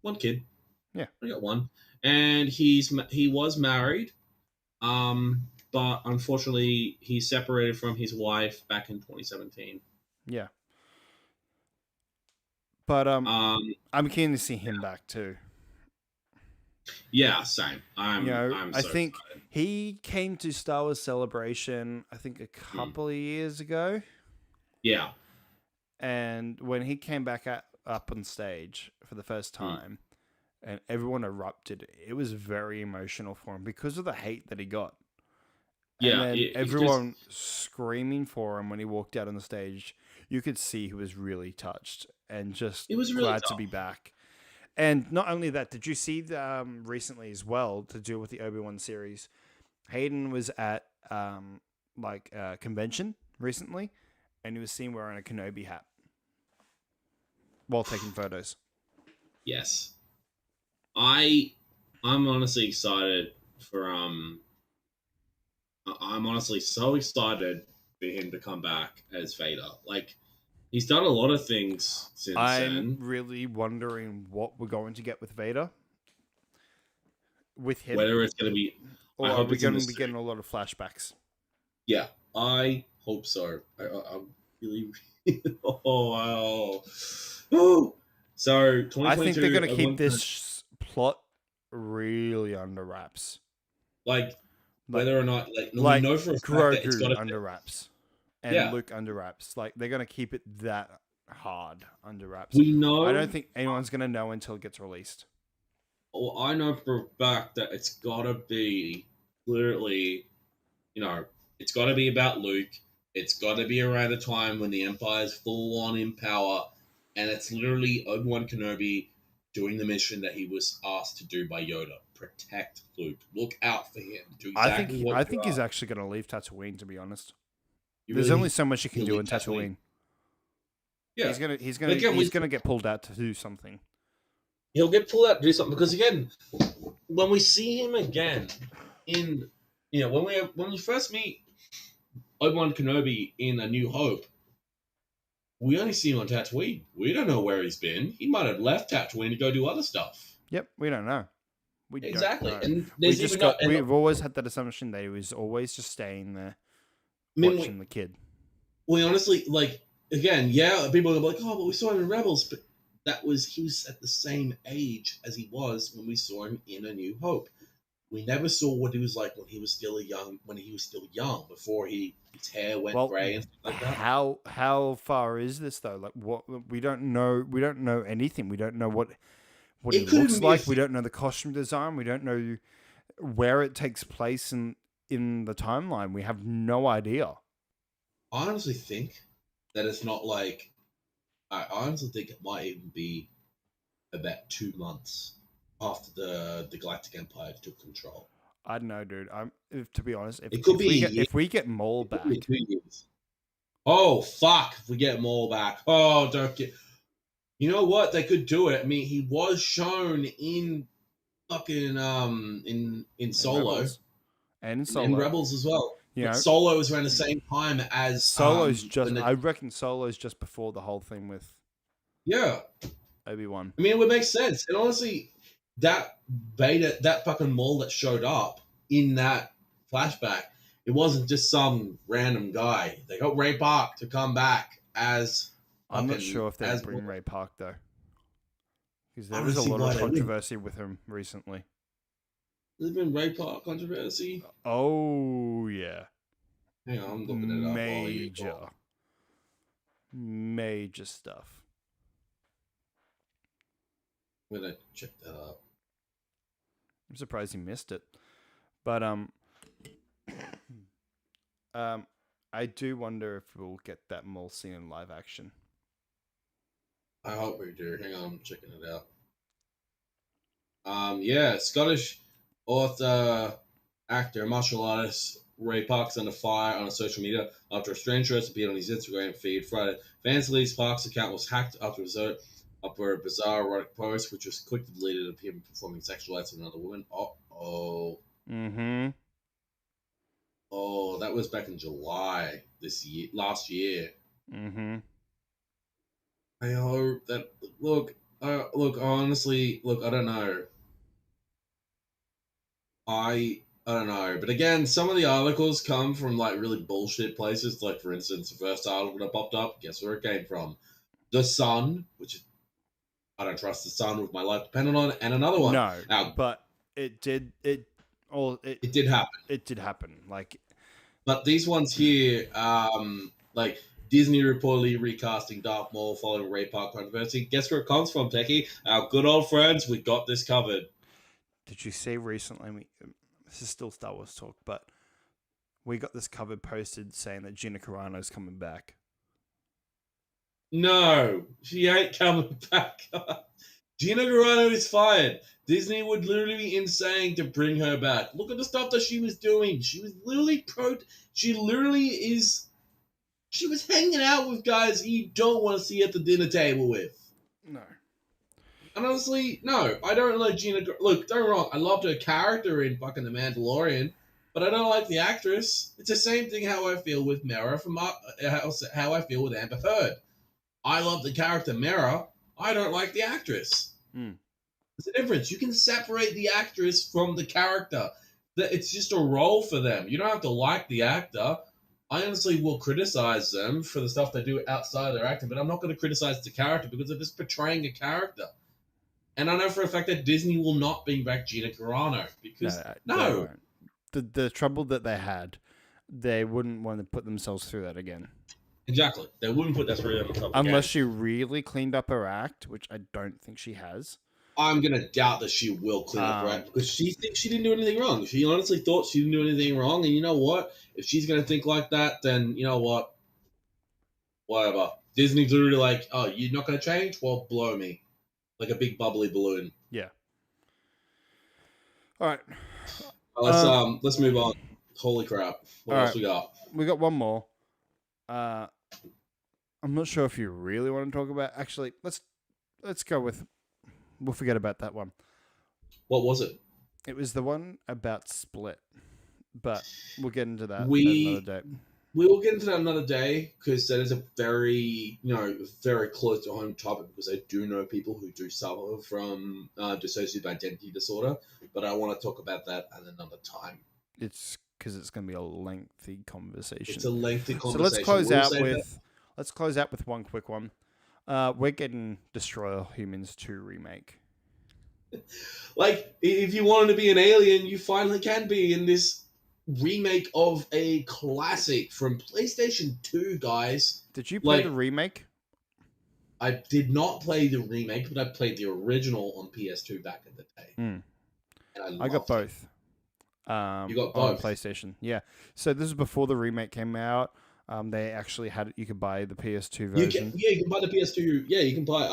one kid. Yeah. Only got one, and he was married, but unfortunately he separated from his wife back in 2017. Yeah. But Um, I'm keen to see him back too. yeah, same. You know, I'm I so think excited. he came to Star Wars Celebration, I think a Mm. couple of years ago. Yeah. And when he came back up on stage for the first Mm. time and everyone erupted, it was very emotional for him because of the hate that he got. And Yeah, then it just everyone screaming for him when he walked out on the stage. You could see he was really touched and just it was really glad to be tough. back. And not only that, did you see recently as well to do with the Obi-Wan series? Hayden was at like a convention recently, and he was seen wearing a Kenobi hat while taking photos. Yes. I'm honestly excited for I'm honestly so excited for him to come back as Vader. Like he's done a lot of things since I'm then. really wondering what we're going to get with Vader with him, Whether it's going to be, I or are hope we it's in the going to be suit. getting a lot of flashbacks? Yeah, I hope so. I really, oh wow. Oh. So I think they're 2022, going to keep this plot really under wraps. like Like whether or not like no, we like know for a fact that it's got Grogu to under wraps and yeah. Luke under wraps. Like they're gonna keep it that hard under wraps. We I know don't think anyone's gonna know until it gets released. well, I know for a fact that it's gotta be literally, you know, it's gotta be about Luke. It's gotta be around the time when the Empire's full on in power, and it's literally Obi-Wan Kenobi doing the mission that he was asked to do by Yoda. Protect Luke. Look out for him. Do exactly what I you think are. he's actually gonna leave Tatooine. To be honest, You there's really only think so much you can he'll do leave in Tatooine? Tatooine. Yeah. But again, He's gonna get pulled out to do something. he'll get pulled out to do something because again, when we see him again in when we first meet Obi-Wan Kenobi in A New Hope, we only see him on Tatooine. We don't know where he's been. He might have left Tatooine to go do other stuff. Yep, we don't know. We don't Exactly, know. and We there's just even not. got. And We've always had that assumption that he was always just staying there, I mean, watching the kid. we honestly like again, yeah. People are like, oh, but we saw him in Rebels, but he was at the same age as he was when we saw him in A New Hope. We never saw what he was like when he was still young, before his hair went Well, grey and stuff like that. how far is this though? Like what we don't know. We don't know anything. We don't know what he It could looks even be a like. We don't know the costume design. We don't know where it takes place in the timeline. We have no idea. I honestly think that it's not like I honestly think it might even be about 2 months after the Galactic Empire took control. I don't know, dude. To be honest, It could be a year. if we get Maul It could be back, 2 years. Oh fuck! If we get Maul back, oh don't get. You know what? They could do it. I mean, he was shown in fucking in in Solo Rebels and in and in Solo, Rebels as well. you But know, Solo was around the same time as Solo's just. when I reckon Solo's just before the whole thing with yeah. Obi-Wan. I mean, it would make sense. And honestly, that fucking Maul that showed up in that flashback, it wasn't just some random guy. They got Ray Park to come back as I'm not fucking sure if they'd as bring Ray Park though, because I there don't was a see lot why of they wouldn't. controversy with him recently. There's been Ray Park controversy. Oh yeah, Hang on, I'm looking it up while you major, talk. major stuff. I'm gonna check that up. I'm surprised he missed it, but I do wonder if we'll get that mole scene in live action. I hope we do. Hang on, I'm checking it out. Yeah, Scottish author, actor, martial artist Ray Park's under fire on social media after a strange post appeared on his Instagram feed Friday. Fans believe Park's account was hacked after a bizarre erotic post, which was quickly deleted of him performing sexual acts with another woman. Mm-hmm. Oh, that was back in July last year. Mm-hmm. I hope that honestly, I don't know. I don't know, but again, some of the articles come from like really bullshit places. Like for instance, the first article that popped up, guess where it came from? The Sun, which I don't trust the Sun with my life dependent on, and another one. No, Now, but it did. it did happen, It did happen. Like, but these ones here, like Disney reportedly recasting Darth Maul following Ray Park controversy. Guess where it comes from, Techie? Our good old friends. We got this covered. did you see recently? This is still Star Wars talk, but we got this cover posted saying that Gina Carano's coming back. No, she ain't coming back. Gina Carano is fired. Disney would literally be insane to bring her back. Look at the stuff that she was doing. She was literally She literally is. She was hanging out with guys you don't want to see at the dinner table with. No. And honestly, no, I don't like Gina. Look, don't get me wrong. I loved her character in fucking The Mandalorian, but I don't like the actress. It's the same thing how I feel with Mera from how I feel with Amber Heard. I love the character Mera. I don't like the actress. Mm. There's a difference. You can separate the actress from the character. It's just a role for them. You don't have to like the actor. I honestly will criticize them for the stuff they do outside of their acting, but I'm not going to criticize the character because they're just portraying a character. And I know for a fact that Disney will not bring back Gina Carano because no. The trouble that they had, they wouldn't want to put themselves through that again. Exactly. They wouldn't put that through on top. Unless she really cleaned up her act, which I don't think she has. I'm gonna doubt that she will clean up her act because she thinks she didn't do anything wrong. She honestly thought she didn't do anything wrong, and you know what? If she's gonna think like that, then you know what? Whatever. Disney's literally like, oh, you're not gonna change? Well, blow me, like a big bubbly balloon. Yeah. All right. Let's move on. Holy crap! What else we got? We got one more. I'm not sure if you really want to talk about. Actually, let's go with. We'll forget about that one. What was it? It was the one about Split, but we'll get into that another day. We will get into that another day because that is a very, very close to home topic because I do know people who do suffer from dissociative identity disorder, but I want to talk about that at another time. It's because it's going to be a lengthy conversation. It's a lengthy conversation. So let's close out with one quick one. We're getting Destroy All Humans 2 remake. Like, if you wanted to be an alien, you finally can be in this remake of a classic from PlayStation 2, guys. Did you play the remake? I did not play the remake, but I played the original on PS2 back in the day. Mm. And I got both. You got both? On PlayStation, yeah. So this is before the remake came out. They actually had it. You could buy the PS2 version. You can buy the PS2. Yeah, you can buy.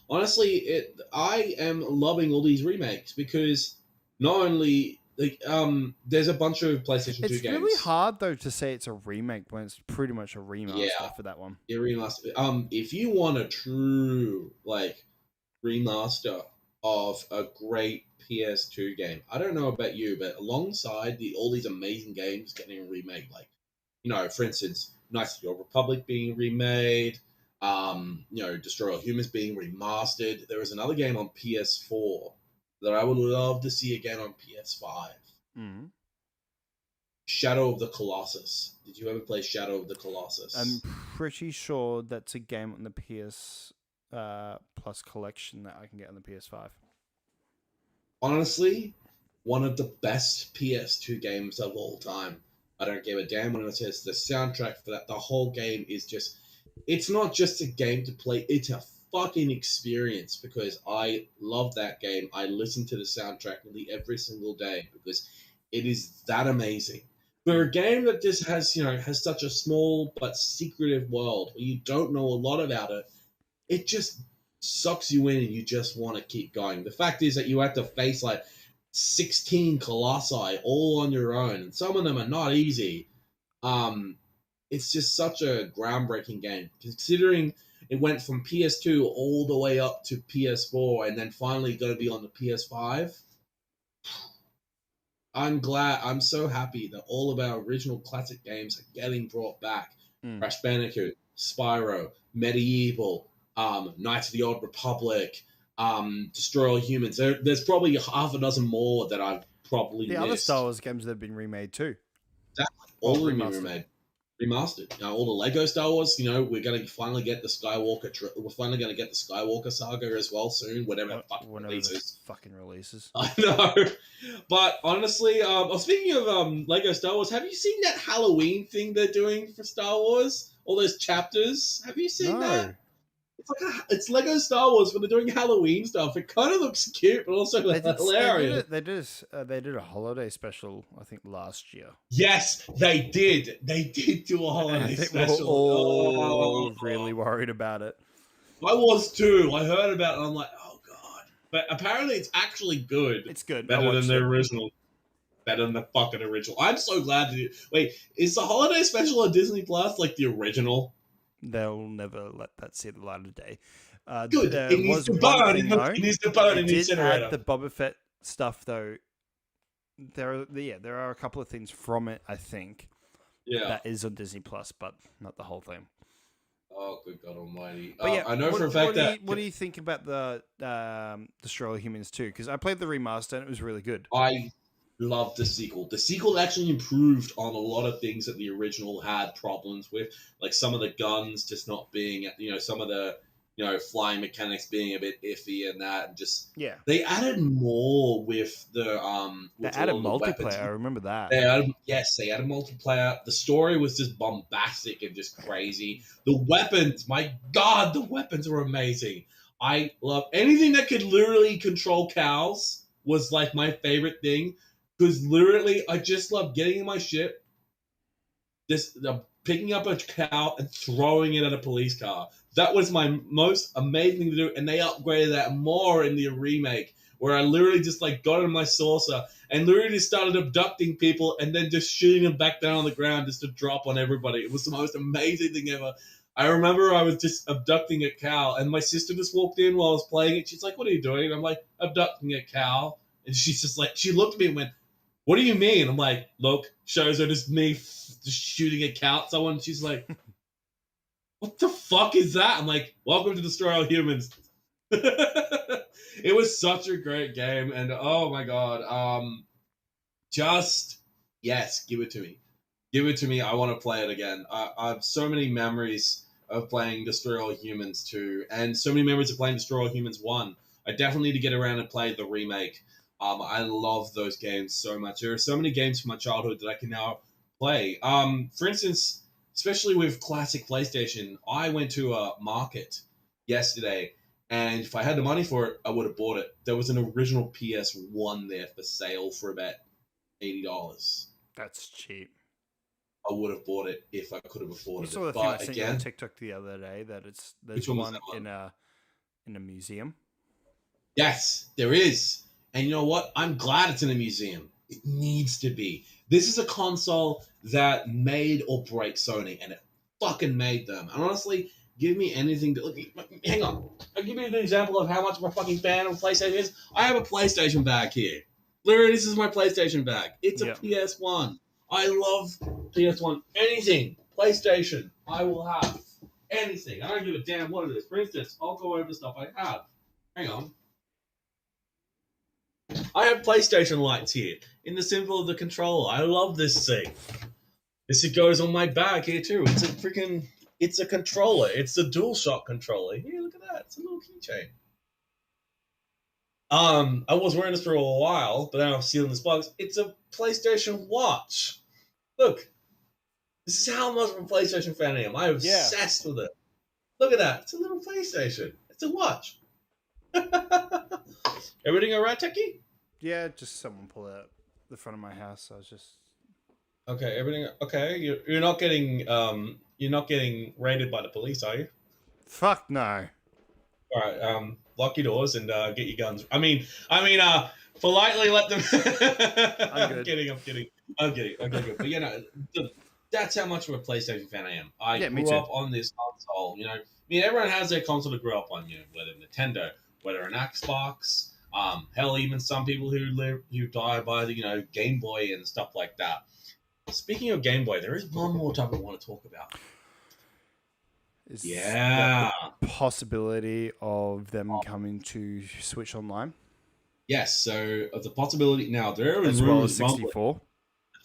Honestly, I am loving all these remakes because not only there's a bunch of PlayStation 2 games. It's really hard though to say it's a remake when it's pretty much a remaster for that one. Yeah, remaster. If you want a true remaster of a great PS2 game, I don't know about you, but alongside all these amazing games getting remade, for instance, Knights of the Old Republic being remade, Destroy All Humans being remastered. There is another game on PS4 that I would love to see again on PS5. Mm-hmm. Shadow of the Colossus. Did you ever play Shadow of the Colossus? I'm pretty sure that's a game on the PS Plus collection that I can get on the PS5. Honestly, one of the best PS2 games of all time. I don't give a damn when it says the soundtrack for that. The whole game is just... It's not just a game to play. It's a fucking experience because I love that game. I listen to the soundtrack nearly every single day because it is that amazing. For a game that just has, has such a small but secretive world where you don't know a lot about it, it just sucks you in and you just want to keep going. The fact is that you have to face like 16 colossi all on your own, and some of them are not easy. Um, it's just such a groundbreaking game, considering it went from PS2 all the way up to PS4 and then finally going to be on the PS5. I'm so happy that all of our original classic games are getting brought back. Crash Bandicoot, Spyro, Medieval, Knights of the Old Republic, Destroy All Humans. There's probably half a dozen more that I've probably The missed. other Star Wars games that have been remade too. Exactly. All of them have been remade. Remastered. All the Lego Star Wars, we're going to finally get the Skywalker. We're finally going to get the Skywalker saga as well soon, whenever it fucking releases. Fucking releases. I know, but honestly, speaking of Lego Star Wars, have you seen that Halloween thing they're doing for Star Wars? All those chapters. Have you seen that? It's like it's Lego Star Wars, but they're doing Halloween stuff. It kind of looks cute, but also hilarious. They did a holiday special, I think, last year. Yes, they did. They did do a holiday special. We're all really worried about it. I was too. I heard about it. And I'm like, oh god. But apparently, it's actually good. It's good. Better than the original. Better than the fucking original. I'm so glad to do. Wait, is the holiday special on Disney Plus like the original? They'll never let that see the light of day. Good. It needs to burn. It needs to burn in the incinerator. Add the Boba Fett stuff though. There are a couple of things from it, I think. Yeah. That is on Disney Plus, but not the whole thing. Oh, good God Almighty! But yeah, I know for a fact what do you think about the Destroy All Humans 2? Because I played the remaster and it was really good. I loved the sequel. The sequel actually improved on a lot of things that the original had problems with, like some of the guns just not being, some of the, flying mechanics being a bit iffy and that, and just they added more with the they added multiplayer. I remember that. They added multiplayer. The story was just bombastic and just crazy. The weapons, my God, the weapons were amazing. I love anything that could literally control cows. Was like my favorite thing. Because literally, I just love getting in my ship, just picking up a cow and throwing it at a police car. That was my most amazing thing to do, and they upgraded that more in the remake, where I literally just got in my saucer and literally just started abducting people and then just shooting them back down on the ground just to drop on everybody. It was the most amazing thing ever. I remember I was just abducting a cow, and my sister just walked in while I was playing it. She's like, "What are you doing?" And I'm like, "Abducting a cow." And she's just like, she looked at me and went, "What do you mean?" I'm like, "Look," shows her just me just shooting a cow at someone. She's like, "What the fuck is that?" I'm like, "Welcome to Destroy All Humans." It was such a great game, and oh my god, yes, give it to me. Give it to me. I want to play it again. I have so many memories of playing Destroy All Humans 2, and so many memories of playing Destroy All Humans 1. I definitely need to get around and play the remake. I love those games so much. There are so many games from my childhood that I can now play. For instance, especially with classic PlayStation, I went to a market yesterday, and if I had the money for it, I would have bought it. There was an original PS1 there for sale for about $80. That's cheap. I would have bought it if I could have afforded it. You saw the thing I sent you on TikTok the other day that there's one in a museum. Yes, there is. And you know what? I'm glad it's in a museum. It needs to be. This is a console that made or break Sony, and it fucking made them. And honestly, give me anything to... Hang on. I'll give you an example of how much of a fucking fan of PlayStation is. I have a PlayStation bag here. Literally, this is my PlayStation bag. It's a PS1. I love PS1. Anything. PlayStation. I will have. Anything. I don't give a damn what it is. For instance, I'll go over the stuff I have. Hang on. I have PlayStation lights here in the symbol of the controller. I love this thing. This goes on my bag here too. It's a controller. It's a DualShock controller. Here, look at that. It's a little keychain. I was wearing this for a while, but now I'm sealing this box. It's a PlayStation Watch. Look, this is how much of a PlayStation fan I am. I'm obsessed with it. Look at that. It's a little PlayStation. It's a watch. Everything all right, Techie? Yeah, just someone pulled out the front of my house. So I was just Okay, everything okay. You're not getting raided by the police, are you? Fuck no. All right, lock your doors and get your guns. Politely let them. I'm I'm good. kidding. I'm kidding. I'm kidding. Okay, good. But that's how much of a PlayStation fan I am. I Yeah, me grew too. up on this console. Everyone has their console to grow up on. Whether Nintendo, whether an Xbox, hell, even some people who die by the Game Boy and stuff like that. Speaking of Game Boy, there is one more topic I want to talk about. Is the Yeah. possibility of them coming to Switch Online Yes, so the possibility now there are as well as rumors rumbling. 64?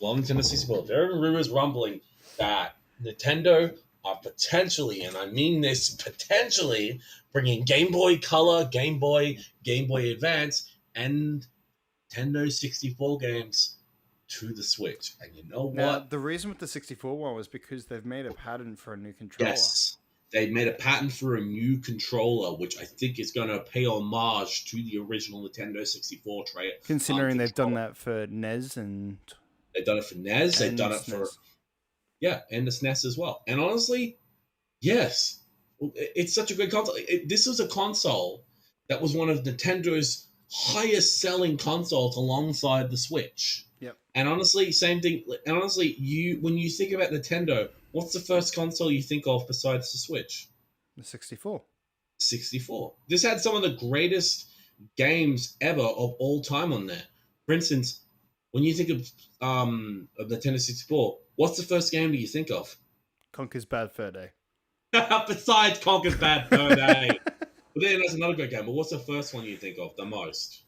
Well, Nintendo 64. There are rumors rumbling that Nintendo are potentially, and I mean this potentially, bringing Game Boy Color, Game Boy Advance, and Nintendo 64 games to the Switch. And you know Now, what? the reason with the 64 one was because they've made a pattern for a new controller. Yes, they made a patent for a new controller, which I think is going to pay homage to the original Nintendo 64 Considering they've done controller. that for NES They've done it for NES. They've and done it for SNES. and the SNES as well. And honestly, yes, it's such a great console. This was a console that was one of Nintendo's highest selling consoles alongside the Switch. Yep. And honestly, same thing. And honestly, when you think about Nintendo, what's the first console you think of besides the Switch? The 64. 64. This had some of the greatest games ever of all time on there. For instance, when you think of Nintendo 64, what's the first game that you think of? Conker's Bad Fur Day. Besides Conker's Bad Fur Day. But then that's another great game. But what's the first one you think of the most?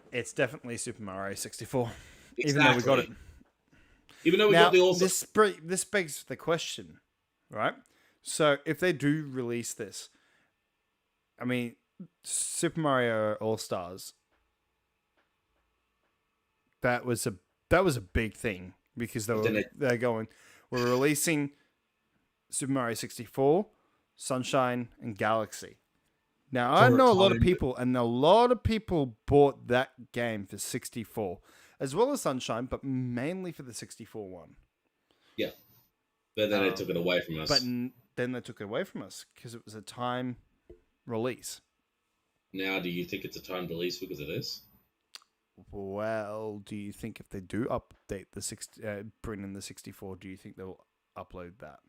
It's definitely Super Mario 64. Exactly. Even though we got it. Even though we Now, got the also. this begs the question, right? So, if they do release this, I mean, Super Mario All Stars, that was a big thing because they're going, we're releasing Super Mario 64, Sunshine, and Galaxy. Now, I know a lot of people, and a lot of people bought that game for 64, as well as Sunshine, but mainly for the 64 one. Yeah. But then they took it away from us. But then they took it away from us because it was a time release. Now, do you think it's a timed release because of this? Well, do you think if they do update bring in the 64, do you think they'll upload that?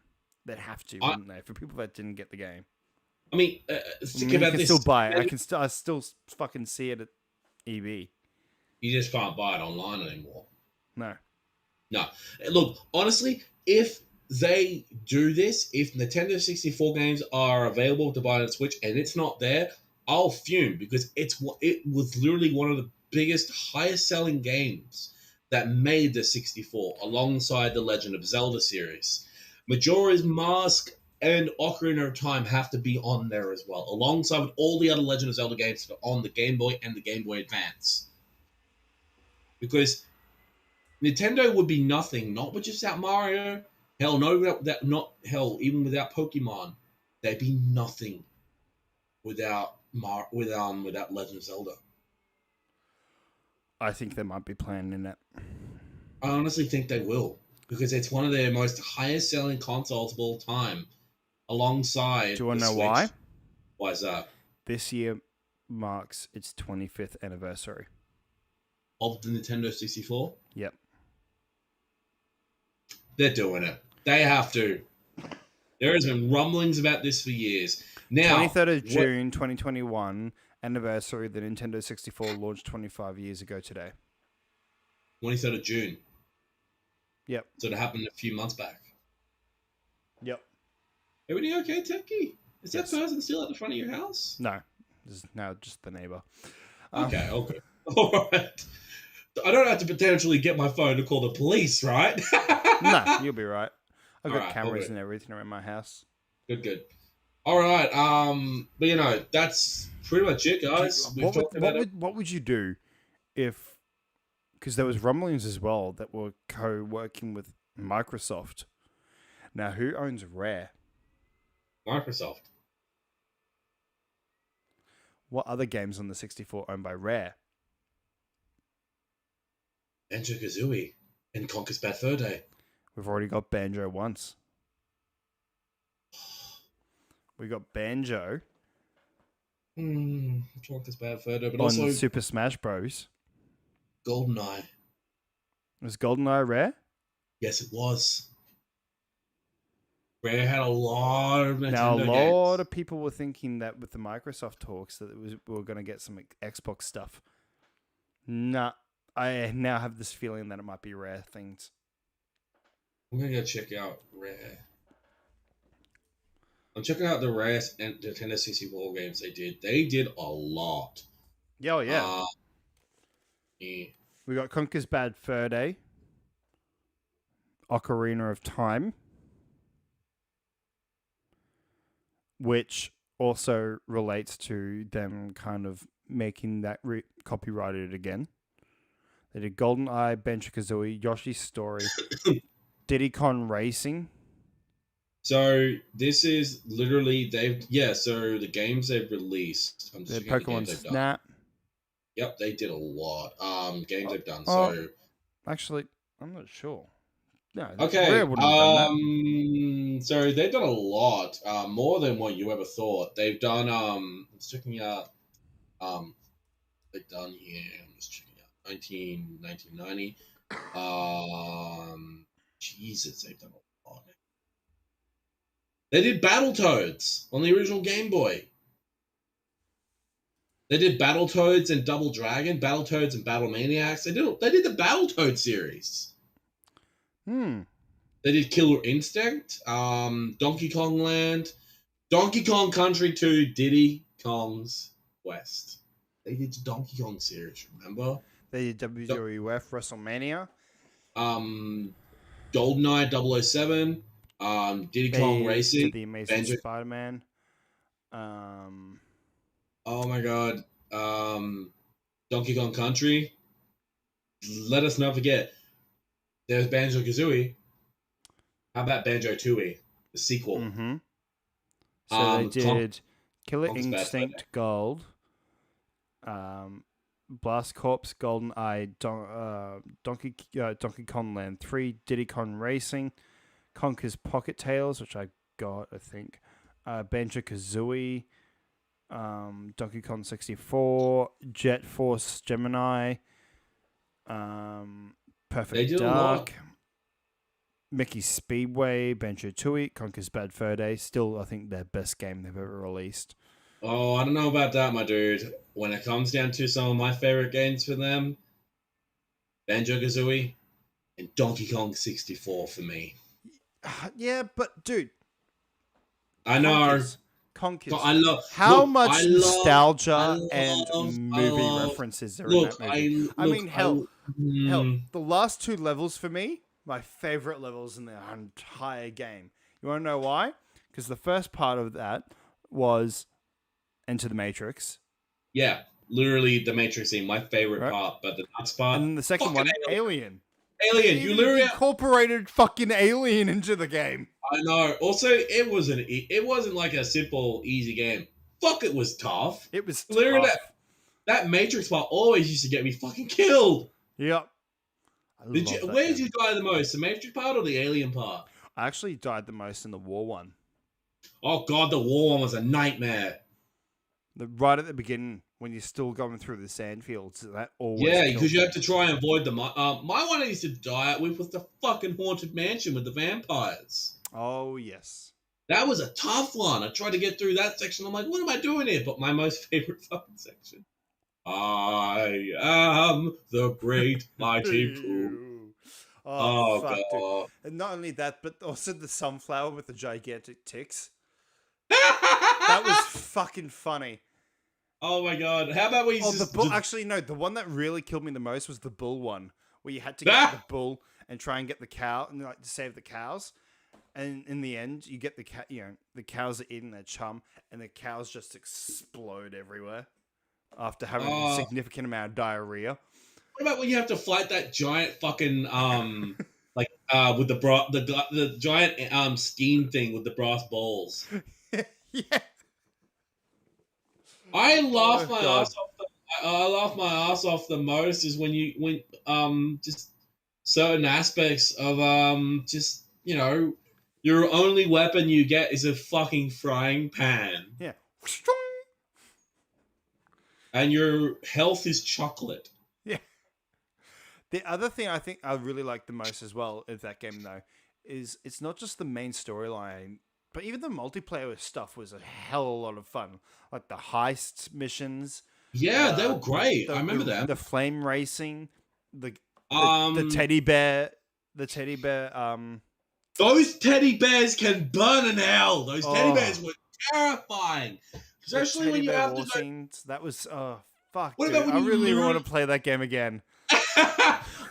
They'd have to, wouldn't they? For people that didn't get the game. I mean, think about this. Still buy it. I still fucking see it at EB. You just can't buy it online anymore. No. Look, honestly, if they do this, if Nintendo 64 games are available to buy on Switch and it's not there, I'll fume because it was literally one of the biggest, highest selling games that made the 64 alongside the Legend of Zelda series. Majora's Mask and Ocarina of Time have to be on there as well, alongside with all the other Legend of Zelda games that are on the Game Boy and the Game Boy Advance. Because Nintendo would be nothing, not with just that Mario. Hell, even without Pokemon, they'd be nothing without Legend of Zelda. I think they might be planning it. I honestly think they will because it's one of their most highest selling consoles of all time. Alongside, do you want to know why? Why is that? This year marks its 25th anniversary Of the Nintendo 64. Yep. They're doing it. They have to. There has been rumblings about this for years. Now, 23rd of June 2021 anniversary. The Nintendo 64 launched 25 years ago today. 23rd of June. Yep. So it happened a few months back. Yep. Everything okay, Techie? Is that person still at the front of your house? No. This is now just the neighbor. Okay. All right. I don't have to potentially get my phone to call the police, right? No, you'll be right. I've got Alright, cameras and everything around my house. Good. All right. But that's pretty much it, guys. What would you do if? Because there was rumblings as well that were co-working with Microsoft. Now, who owns Rare? Microsoft. What other games on the 64 owned by Rare? Banjo-Kazooie. And Conker's Bad Fur Day. We've already got Banjo once. We got Banjo Conker's Bad Fur Day, but on also Super Smash Bros. GoldenEye. Was GoldenEye rare? Yes, it was. Rare had a lot of Now, a Nintendo lot games. of people were thinking that with the Microsoft talks that we were going to get some Xbox stuff. Nah, I now have this feeling that it might be rare things. I'm gonna go check out Rare. I'm checking out the Rare and Nintendo 64 games they did. They did a lot. Yeah, oh, yeah. Yeah. We got Conker's Bad Fur Day, Ocarina of Time, which also relates to them kind of making that copyrighted again. They did GoldenEye, Banjo-Kazooie, Yoshi's Story, Diddy Kong Racing. So this is literally so the games they've released. I'm just The checking out the Pokemon games they've done. Snap. Yep, they did a lot. Games they've done. Oh, So actually, I'm not sure. No, okay. Rare wouldn't have done that. So they've done a lot. More than what you ever thought. They've done. I'm just checking out. They've done here. I'm just checking out. 1990. Jesus, they've done a lot. They did Battletoads on the original Game Boy. They did Battletoads and Double Dragon, Battletoads and Battle Maniacs. They did the Battletoads series. They did Killer Instinct, Donkey Kong Land, Donkey Kong Country 2, Diddy Kong's Quest. They did the Donkey Kong series, remember? They did WWF WrestleMania. GoldenEye 007, Diddy Kong Racing, did the Amazing Spider-Man. Oh my god. Donkey Kong Country. Let us not forget. There's Banjo-Kazooie. How about Banjo-Tooie, the sequel? Mm-hmm. So they did Killer Kong's Instinct Gold, Blast Corps GoldenEye, Donkey Kong Land 3, Diddy Kong Racing, Conker's Pocket Tales, which I got, I think, Banjo-Kazooie, Donkey Kong 64, Jet Force Gemini, Perfect Dark, Mickey Speedway, Banjo-Tooie, Conker's Bad Fur Day. Still, I think their best game they've ever released. Oh, I don't know about that, my dude. When it comes down to some of my favorite games for them, Banjo-Kazooie and Donkey Kong 64 for me. Yeah, but dude, I know. Conkers. I love how much nostalgia and movie references are in that movie. Hell, the last two levels for me, my favorite levels in the entire game. You want to know why? Because the first part of that was Enter the Matrix. Yeah, literally the Matrix scene, my favorite part, but the next part. And then the second one, Alien. Alien, you literally incorporated fucking Alien into the game. I know. Also, it wasn't like a simple, easy game. Fuck, it was tough. It was literally tough. That Matrix part always used to get me fucking killed. Yep. Where did you die the most? The Matrix part or the Alien part? I actually died the most in the War one. Oh god, the War one was a nightmare. Right at the beginning, when you're still going through the sandfields, that always. Yeah, because you have to try and avoid the. My one I used to die with was the fucking haunted mansion with the vampires. Oh yes, that was a tough one. I tried to get through that section. I'm like, what am I doing here? But my most favorite fucking section. I am the great mighty Pooh. Oh fuck, god. Dude. And not only that, but also the sunflower with the gigantic ticks. That was fucking funny. Oh my god! How about we? The bull. Actually, no. The one that really killed me the most was the bull one, where you had to get the bull and try and get the cow and like to save the cows. And in the end, you get the the cows are eating their chum, and the cows just explode everywhere after having a significant amount of diarrhea. What about when you have to fight that giant fucking with the giant steam thing with the brass balls? Yeah. I laugh my ass off the most is when just certain aspects of just your only weapon you get is a fucking frying pan, Yeah. and your health is chocolate. Yeah. The other thing I think I really like the most as well of that game, though, is it's not just the main storyline, but even the multiplayer stuff was a hell of a lot of fun. Like the heist missions, Yeah, they were great. I the remember the, them. the flame racing, the Um, teddy bear, the teddy bear. those teddy bears can burn in hell. Those teddy bears Oh, were terrifying, the especially teddy when you bear have to war go. scenes. That was fuck, What about dude. when I you really want literally? to play that game again.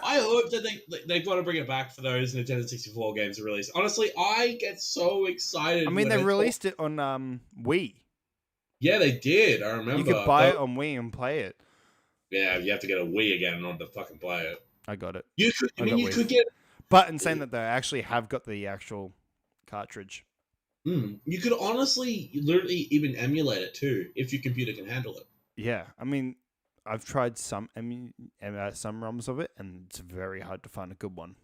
I hope that they got to bring it back for those Nintendo 64 games to release. Honestly, I get so excited I mean, when they I talk. released it on Wii. Yeah, they did. I You could remember. buy Though, it on Wii and play it. yeah, you have to get a Wii again in order to fucking play it. I got it. You could. I I mean, got you Wii. could get. But in saying that, though, I actually have got the actual cartridge. You could honestly, literally, even emulate it too if your computer can handle it. Yeah, I mean, I've tried some some ROMs of it, and it's very hard to find a good one.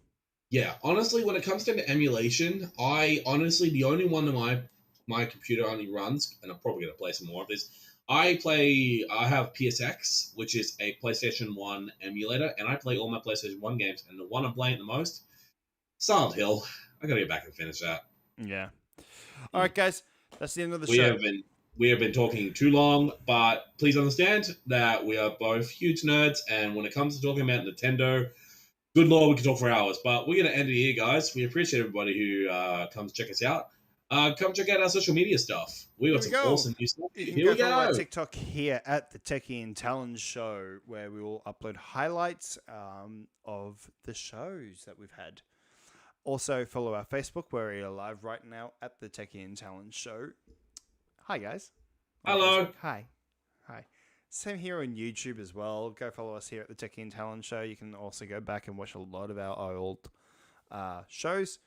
Yeah, honestly, when it comes down to emulation, I honestly the only one that my computer only runs, and I'm probably gonna play some more of this. I have PSX, which is a PlayStation 1 emulator, and I play all my PlayStation 1 games, and the one I'm playing the most, Silent Hill. I gotta get back and finish that. Yeah. All right, guys, that's the end of the We show. have been talking too long, but please understand that we are both huge nerds, and when it comes to talking about Nintendo, good lord, we can talk for hours. But we're gonna end it here, guys. We appreciate everybody who comes check us out. Come check out our social media stuff. We Here got we some go. awesome new stuff. You can Here we go follow our go. TikTok here at the Techie Talon Show, where we will upload highlights of the shows that we've had. Also, follow our Facebook, where we are live right now at the Techie Talon Show. Hi, guys. On Hello. Facebook. Hi. Hi. Same here on YouTube as well. Go follow us here at the Techie Talon Show. You can also go back and watch a lot of our old shows.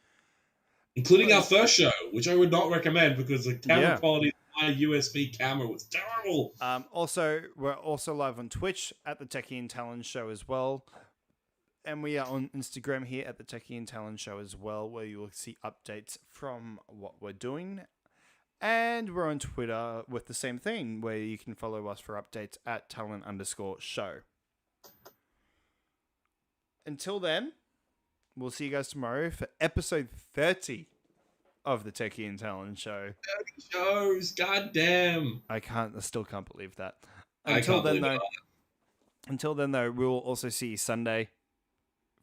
Including our first show, which I would not recommend because the camera quality of my USB camera was terrible. Also, we're also live on Twitch at the Techie and Talon Show as well. And we are on Instagram here at the Techie and Talon Show as well, where you will see updates from what we're doing. And we're on Twitter with the same thing, where you can follow us for updates at Talon_show. Until then, we'll see you guys tomorrow for episode 30 of the Techie and Talon Show. 30 shows, goddamn! I still can't believe that. Until then, though, we will also see you Sunday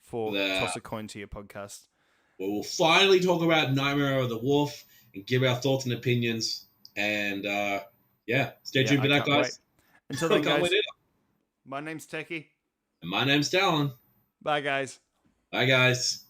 for Toss a Coin to Your podcast. We will finally talk about Nightmare of the Wolf and give our thoughts and opinions. And stay tuned for that, guys. Wait. Until then, guys, my name's Techie. And my name's Talon. Bye, guys. Bye, guys.